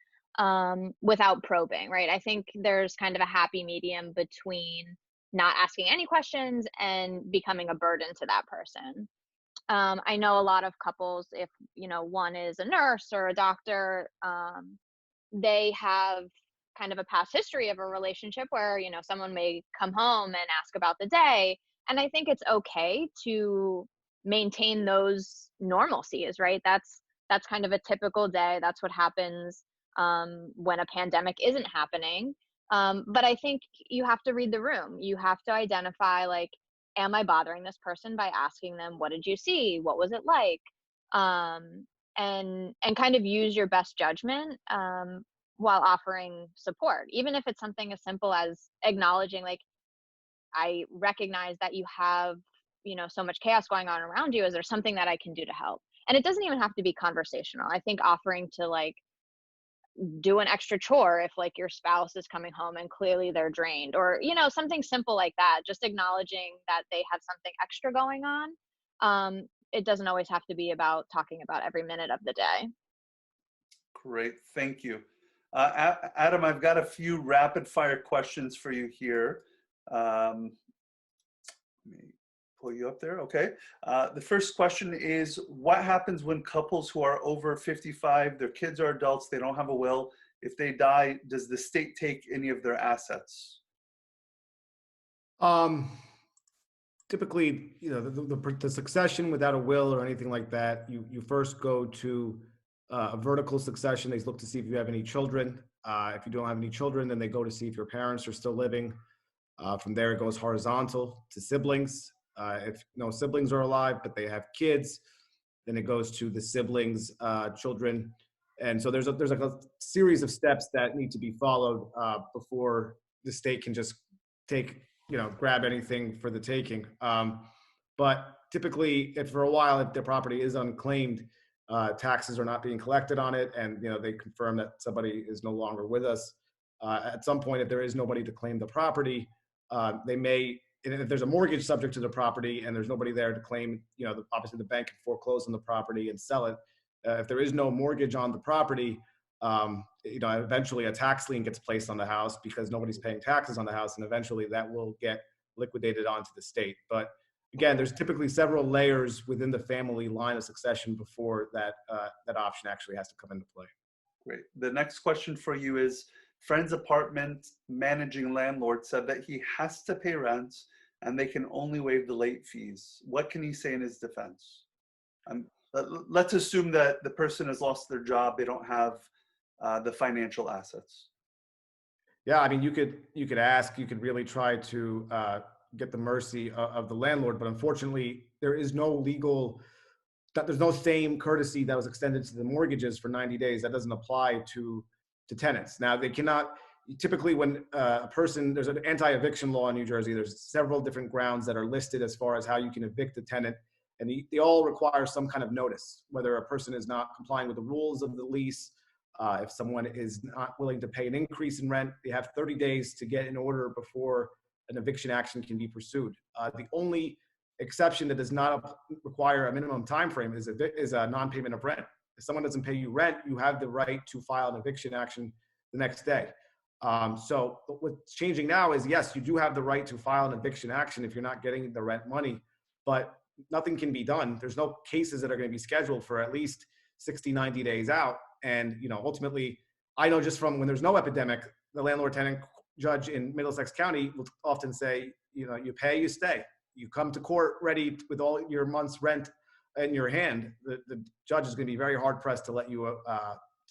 without probing, right? I think there's kind of a happy medium between not asking any questions and becoming a burden to that person. I know a lot of couples, if one is a nurse or a doctor, they have kind of a past history of a relationship where someone may come home and ask about the day, and I think it's okay to maintain those normalcies, right? That's kind of a typical day. That's what happens when a pandemic isn't happening. But I think you have to read the room. You have to identify, like, am I bothering this person by asking them, what did you see, what was it like, and kind of use your best judgment while offering support, even if it's something as simple as acknowledging, like, I recognize that you have, so much chaos going on around you. Is there something that I can do to help? And it doesn't even have to be conversational. I think offering to, like, do an extra chore if, like, your spouse is coming home and clearly they're drained, or something simple like that, just acknowledging that they have something extra going on. It doesn't always have to be about talking about every minute of the day. Great, thank you. Adam, I've got a few rapid fire questions for you here. Let me pull you up there. Okay. The first question is, what happens when couples who are over 55, their kids are adults, they don't have a will, if they die, does the state take any of their assets? Typically, the succession without a will or anything like that, you first go to a vertical succession. They look to see if you have any children. If you don't have any children, then they go to see if your parents are still living. From there, it goes horizontal to siblings. If no siblings are alive, but they have kids, then it goes to the siblings' children. And so there's like a series of steps that need to be followed before the state can just grab anything for the taking. But typically, if for a while, if their property is unclaimed, taxes are not being collected on it, and they confirm that somebody is no longer with us. At some point, if there is nobody to claim the property, they may, and if there's a mortgage subject to the property and there's nobody there to claim, obviously the bank can foreclose on the property and sell it. If there is no mortgage on the property, eventually a tax lien gets placed on the house because nobody's paying taxes on the house, and eventually that will get liquidated onto the state. But again, there's typically several layers within the family line of succession before that option actually has to come into play. Great. The next question for you is, friend's apartment managing landlord said that he has to pay rent and they can only waive the late fees. What can he say in his defense? Let's assume that the person has lost their job. They don't have the financial assets. Yeah, I mean, you could ask, you could really try to get the mercy of the landlord, but unfortunately, there's no same courtesy that was extended to the mortgages for 90 days. That doesn't apply to tenants. Now, they cannot, typically when a person, there's an anti-eviction law in New Jersey, there's several different grounds that are listed as far as how you can evict a tenant, and they all require some kind of notice, whether a person is not complying with the rules of the lease, if someone is not willing to pay an increase in rent, they have 30 days to get in order before an eviction action can be pursued. The only exception that does not require a minimum time frame is a non-payment of rent. If someone doesn't pay you rent, you have the right to file an eviction action the next day. So what's changing now is, yes, you do have the right to file an eviction action if you're not getting the rent money, but nothing can be done. There's no cases that are going to be scheduled for at least 60, 90 days out. And, ultimately, I know just from when there's no epidemic, the landlord-tenant judge in Middlesex County will often say, you pay, you stay. You come to court ready with all your month's rent in your hand, the judge is going to be very hard-pressed to let you,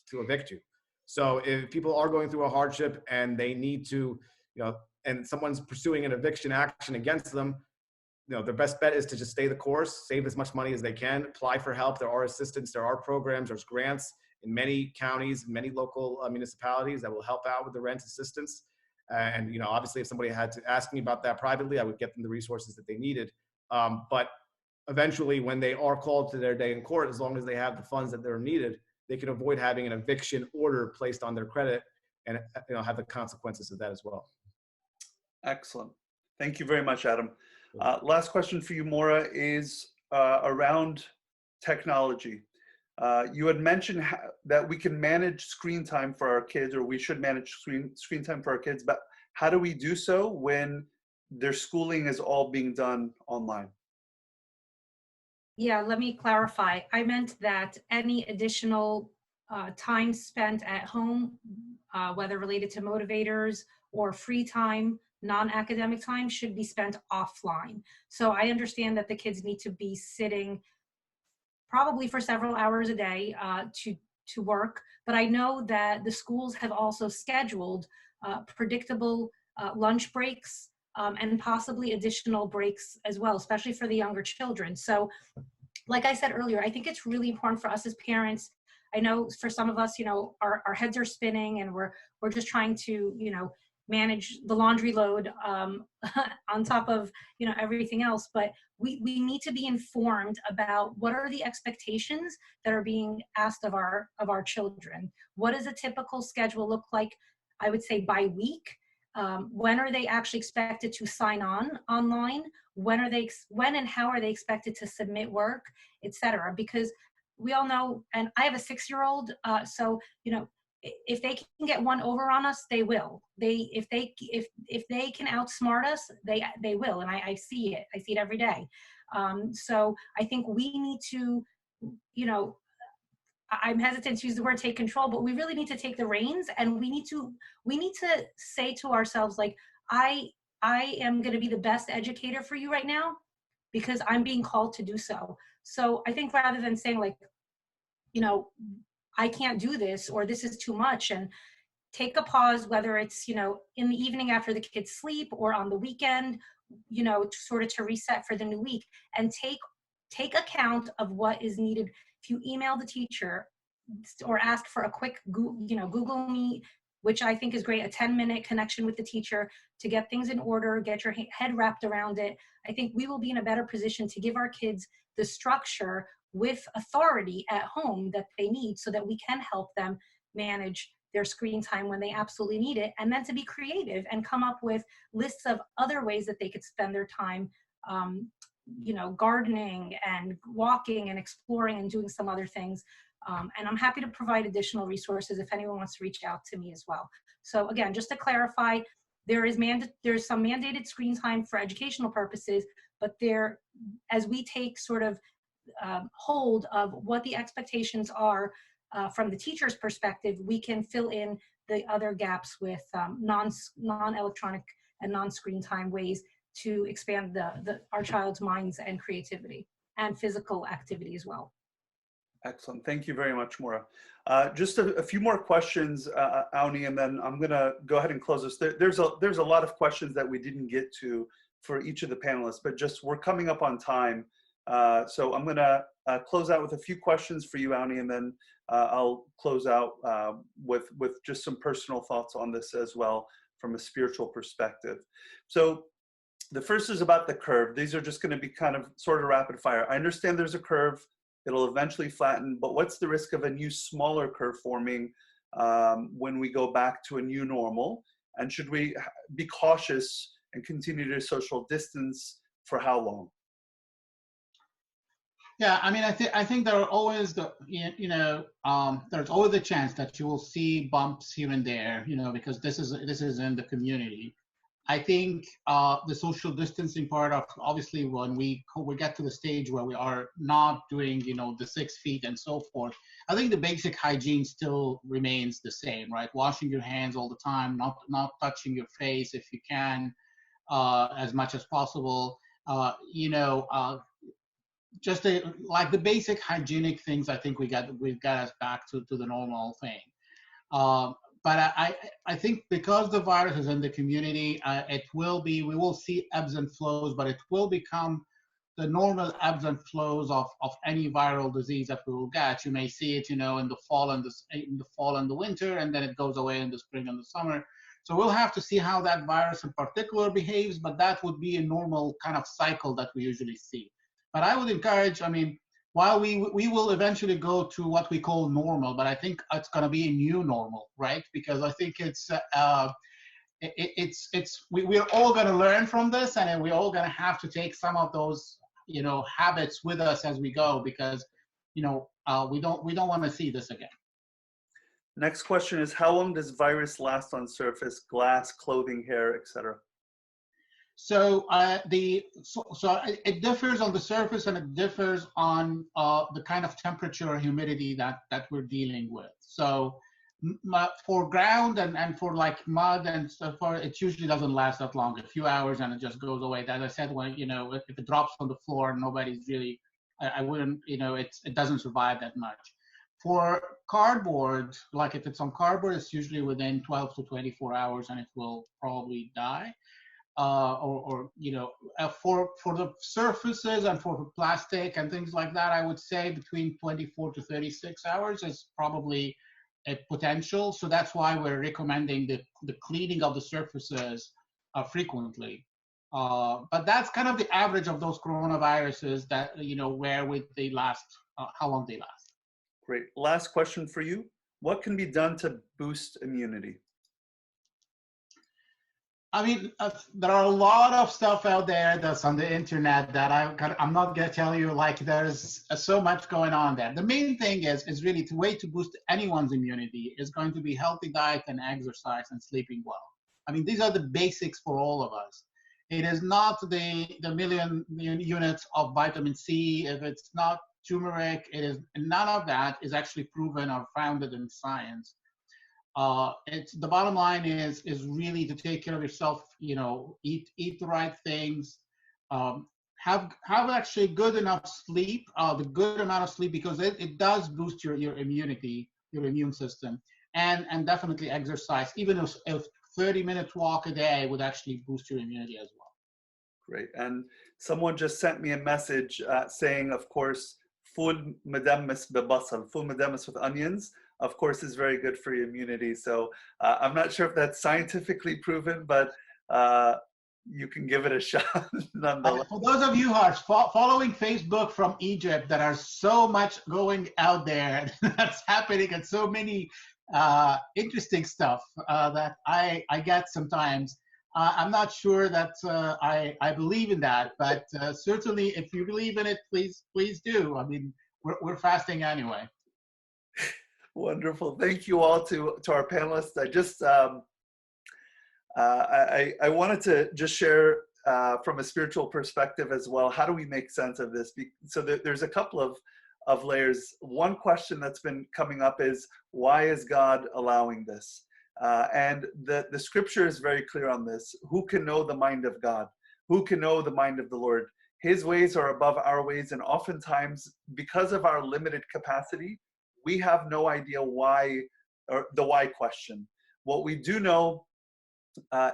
to evict you. So if people are going through a hardship and they need to, and someone's pursuing an eviction action against them, their best bet is to just stay the course, save as much money as they can, apply for help. There are assistance, there are programs, there's grants in many counties, many local municipalities that will help out with the rent assistance. And, obviously if somebody had to ask me about that privately, I would get them the resources that they needed. But eventually when they are called to their day in court, as long as they have the funds that they're needed, they can avoid having an eviction order placed on their credit and have the consequences of that as well. Excellent. Thank you very much, Adam. Last question for you, Mora, is around technology. You had mentioned that we can manage screen time for our kids, or we should manage screen time for our kids, but how do we do so when their schooling is all being done online? Yeah, let me clarify. I meant that any additional time spent at home, whether related to motivators or free time, non-academic time, should be spent offline. So I understand that the kids need to be sitting probably for several hours a day to work, but I know that the schools have also scheduled predictable lunch breaks and possibly additional breaks as well, especially for the younger children. So like I said earlier, I think it's really important for us as parents. I know for some of us, our heads are spinning and we're just trying to, manage the laundry load on top of, everything else. But we need to be informed about what are the expectations that are being asked of our children. What does a typical schedule look like? I would say by week. When are they actually expected to sign on online? When and how are they expected to submit work, etc.? Because we all know, and I have a 6-year-old, so if they can get one over on us, they will. If they can outsmart us, they will, and I see it. I see it every day. So I think we need to, I'm hesitant to use the word take control, but we really need to take the reins, and we need to say to ourselves, like, I am going to be the best educator for you right now because I'm being called to do so. So I think rather than saying like, I can't do this, or this is too much, and take a pause, whether it's, in the evening after the kids sleep or on the weekend, sort of to reset for the new week, and take account of what is needed. If you email the teacher or ask for a quick Google Meet, which I think is great, a 10-minute connection with the teacher to get things in order, get your head wrapped around it, I think we will be in a better position to give our kids the structure with authority at home that they need so that we can help them manage their screen time when they absolutely need it, and then to be creative and come up with lists of other ways that they could spend their time, gardening and walking and exploring and doing some other things. And I'm happy to provide additional resources if anyone wants to reach out to me as well. So again, just to clarify, there's some mandated screen time for educational purposes, but as we take sort of hold of what the expectations are from the teacher's perspective, we can fill in the other gaps with non-electronic and non-screen time ways to expand our child's minds and creativity and physical activity as well. Excellent. Thank you very much, Mora. Just a few more questions, Awny, and then I'm going to go ahead and close this. There's a lot of questions that we didn't get to for each of the panelists, but just we're coming up on time. So I'm going to close out with a few questions for you, Awny, and then I'll close out with just some personal thoughts on this as well from a spiritual perspective. So the first is about the curve. These are just going to be kind of sort of rapid fire. I understand there's a curve. It'll eventually flatten, but what's the risk of a new smaller curve forming when we go back to a new normal? And should we be cautious and continue to social distance for how long? Yeah, I mean, I think there are always there's always a chance that you will see bumps here and there, because this is in the community. I think the social distancing part of, obviously, when we get to the stage where we are not doing, the 6 feet and so forth, I think the basic hygiene still remains the same, right? Washing your hands all the time, not touching your face if you can, as much as possible, just like the basic hygienic things. I think we've got us back to the normal thing. but I think because the virus is in the community, we will see ebbs and flows, but it will become the normal ebbs and flows of any viral disease that we will get. You may see it, in the fall and the winter, and then it goes away in the spring and the summer. So we'll have to see how that virus in particular behaves, but that would be a normal kind of cycle that we usually see. But I would encourage, while we will eventually go to what we call normal, but I think it's going to be a new normal, right? Because I think we're all going to learn from this, and we're all going to have to take some of those habits with us as we go, because we don't want to see this again. Next question is, how long does virus last on surface, glass, clothing, hair, etc.? So it differs on the surface, and it differs on the kind of temperature or humidity that we're dealing with. So for ground and for like mud and stuff, it usually doesn't last that long, a few hours, and it just goes away. As I said, when if it drops on the floor, nobody's really, I wouldn't, it doesn't survive that much. For cardboard, like if it's on cardboard, it's usually within 12 to 24 hours, and it will probably die. For the surfaces and for plastic and things like that, I would say between 24 to 36 hours is probably a potential. So that's why we're recommending the cleaning of the surfaces frequently. But that's kind of the average of those coronaviruses that, where would they last, how long they last. Great. Last question for you. What can be done to boost immunity? There are a lot of stuff out there that's on the internet that I'm not going to tell you, like there's so much going on there. The main thing is really the way to boost anyone's immunity is going to be healthy diet and exercise and sleeping well. These are the basics for all of us. It is not the million units of vitamin C. If it's not turmeric, none of that is actually proven or founded in science. It's the bottom line is really to take care of yourself. Eat the right things. Have actually good enough sleep, the good amount of sleep, because it does boost your immunity, your immune system, and definitely exercise. Even if 30-minute walk a day would actually boost your immunity as well. Great. And someone just sent me a message saying, of course, ful madammis bibasal, ful madammis with onions, of course, is very good for your immunity. So I'm not sure if that's scientifically proven, but you can give it a shot nonetheless. For those of you who are following Facebook from Egypt, there are so much going out there that's happening, and so many interesting stuff that I get sometimes. I'm not sure that I believe in that, but certainly if you believe in it, please do. We're fasting anyway. Wonderful. Thank you all to our panelists. I just I wanted to just share from a spiritual perspective as well. How do we make sense of this? So there's a couple of layers. One question that's been coming up is, why is God allowing this? And the scripture is very clear on this. Who can know the mind of God? Who can know the mind of the Lord? His ways are above our ways, and oftentimes, because of our limited capacity, we have no idea why, or the why question. What we do know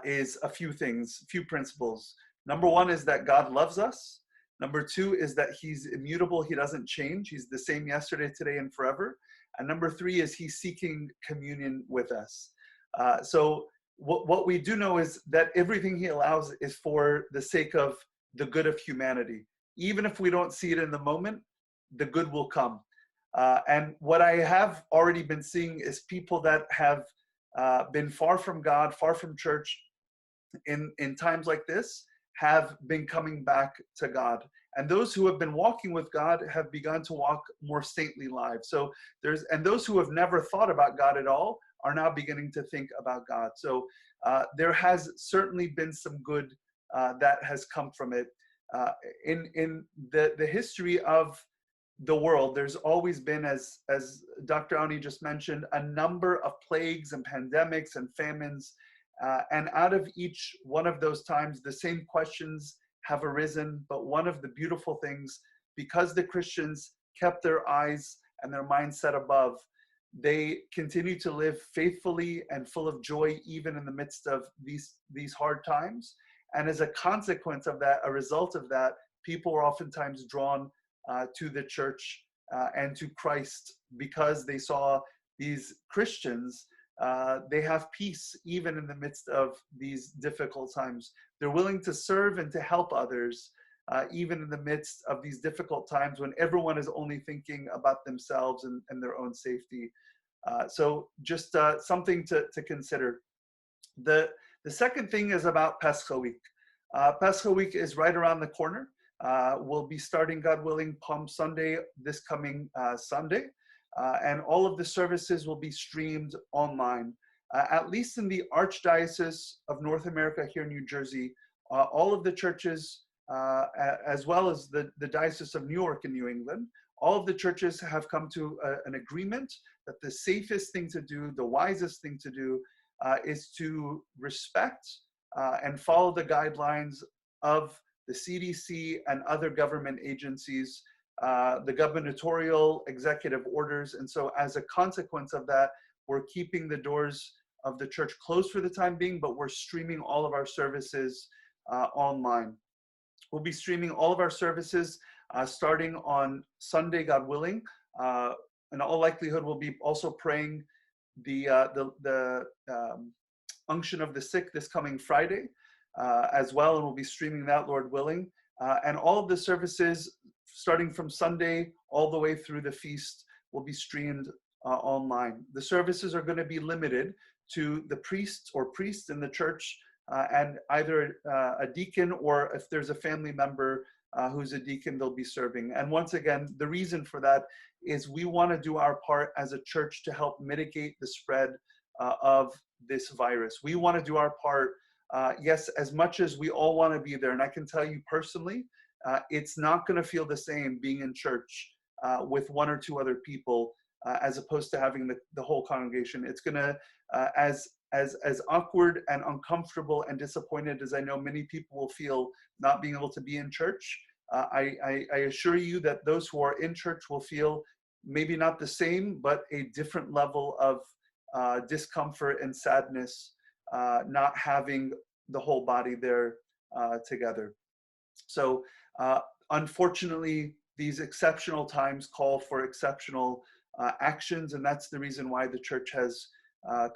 is a few things, few principles. Number one is that God loves us. Number two is that he's immutable. He doesn't change. He's the same yesterday, today, and forever. And number three is he's seeking communion with us. So what we do know is that everything he allows is for the sake of the good of humanity. Even if we don't see it in the moment, the good will come. And what I have already been seeing is people that have been far from God, far from church in times like this, have been coming back to God. And those who have been walking with God have begun to walk more saintly lives. So and those who have never thought about God at all are now beginning to think about God. So there has certainly been some good that has come from it. In the history of the world, there's always been, as Dr. Awny just mentioned, a number of plagues and pandemics and famines. And out of each one of those times, the same questions have arisen. But one of the beautiful things, because the Christians kept their eyes and their minds set above, they continue to live faithfully and full of joy, even in the midst of these hard times. And as a consequence of that, a result of that, people are oftentimes drawn to the church and to Christ because they saw these Christians, they have peace even in the midst of these difficult times. They're willing to serve and to help others, even in the midst of these difficult times when everyone is only thinking about themselves and their own safety. So just something to consider. The second thing is about Pascha week. Pascha week is right around the corner. We'll be starting, God willing, Palm Sunday this coming Sunday. And all of the services will be streamed online. At least in the Archdiocese of North America here in New Jersey, all of the churches, as well as the Diocese of New York in New England, all of the churches have come to an agreement that the safest thing to do, the wisest thing to do, is to respect and follow the guidelines of the CDC and other government agencies, the gubernatorial executive orders. And so as a consequence of that, we're keeping the doors of the church closed for the time being, but we're streaming all of our services online. We'll be streaming all of our services starting on Sunday, God willing. In all likelihood, we'll be also praying the unction of the sick this coming Friday as well, and we'll be streaming that, Lord willing. And all of the services, starting from Sunday all the way through the feast, will be streamed online. The services are going to be limited to the priest or priest in the church and either a deacon, or if there's a family member who's a deacon, they'll be serving. And once again, the reason for that is we want to do our part as a church to help mitigate the spread of this virus. We want to do our part, yes, as much as we all want to be there. And I can tell you personally, it's not going to feel the same being in church with one or two other people as opposed to having the whole congregation. It's going to, as awkward and uncomfortable and disappointed as I know many people will feel not being able to be in church, I assure you that those who are in church will feel maybe not the same, but a different level of discomfort and sadness, not having the whole body there together. So unfortunately, these exceptional times call for exceptional actions, and that's the reason why the church has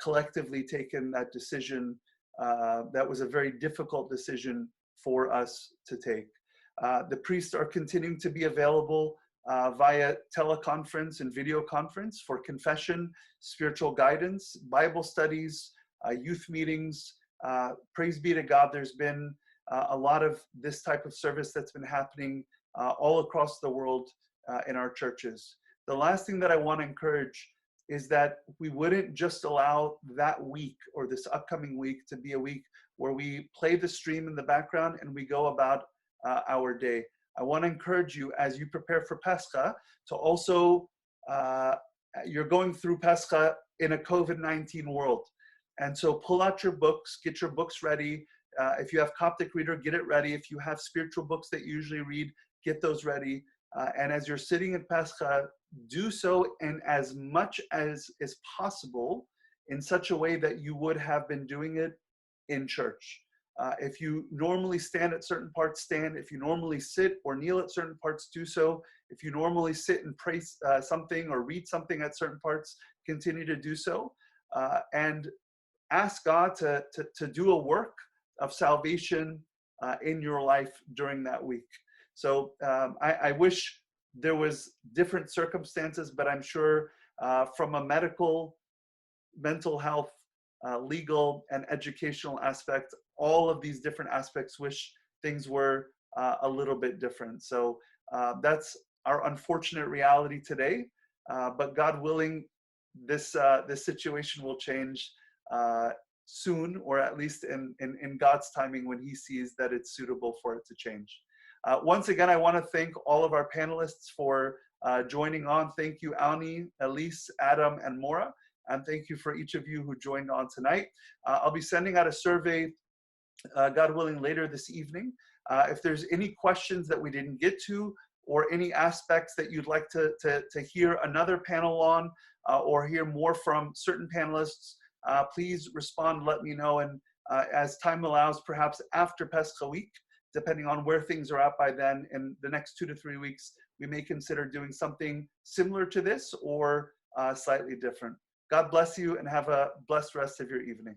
collectively taken that decision. That was a very difficult decision for us to take. The priests are continuing to be available via teleconference and video conference for confession, spiritual guidance, Bible studies, youth meetings. Praise be to God, there's been a lot of this type of service that's been happening all across the world in our churches. The last thing that I want to encourage is that we wouldn't just allow that week or this upcoming week to be a week where we play the stream in the background and we go about our day. I want to encourage you, as you prepare for Pascha, to also, you're going through Pascha in a COVID-19 world. And so pull out your books, get your books ready. If you have Coptic reader, get it ready. If you have spiritual books that you usually read, get those ready. And as you're sitting in Pascha, do so in as much as is possible in such a way that you would have been doing it in church. If you normally stand at certain parts, stand. If you normally sit or kneel at certain parts, do so. If you normally sit and pray something or read something at certain parts, continue to do so. And ask God to do a work of salvation in your life during that week. So I wish there was different circumstances, but I'm sure from a medical, mental health, legal, and educational aspect, all of these different aspects wish things were a little bit different. So that's our unfortunate reality today. But God willing, this situation will change soon, or at least in God's timing when He sees that it's suitable for it to change. Once again, I want to thank all of our panelists for joining on. Thank you, Awny, Elise, Adam, and Mora. And thank you for each of you who joined on tonight. I'll be sending out a survey, God willing, later this evening. If there's any questions that we didn't get to, or any aspects that you'd like to hear another panel on, or hear more from certain panelists, please respond, let me know. And as time allows, perhaps after Pesach week, depending on where things are at by then, in the next 2 to 3 weeks, we may consider doing something similar to this or slightly different. God bless you and have a blessed rest of your evening.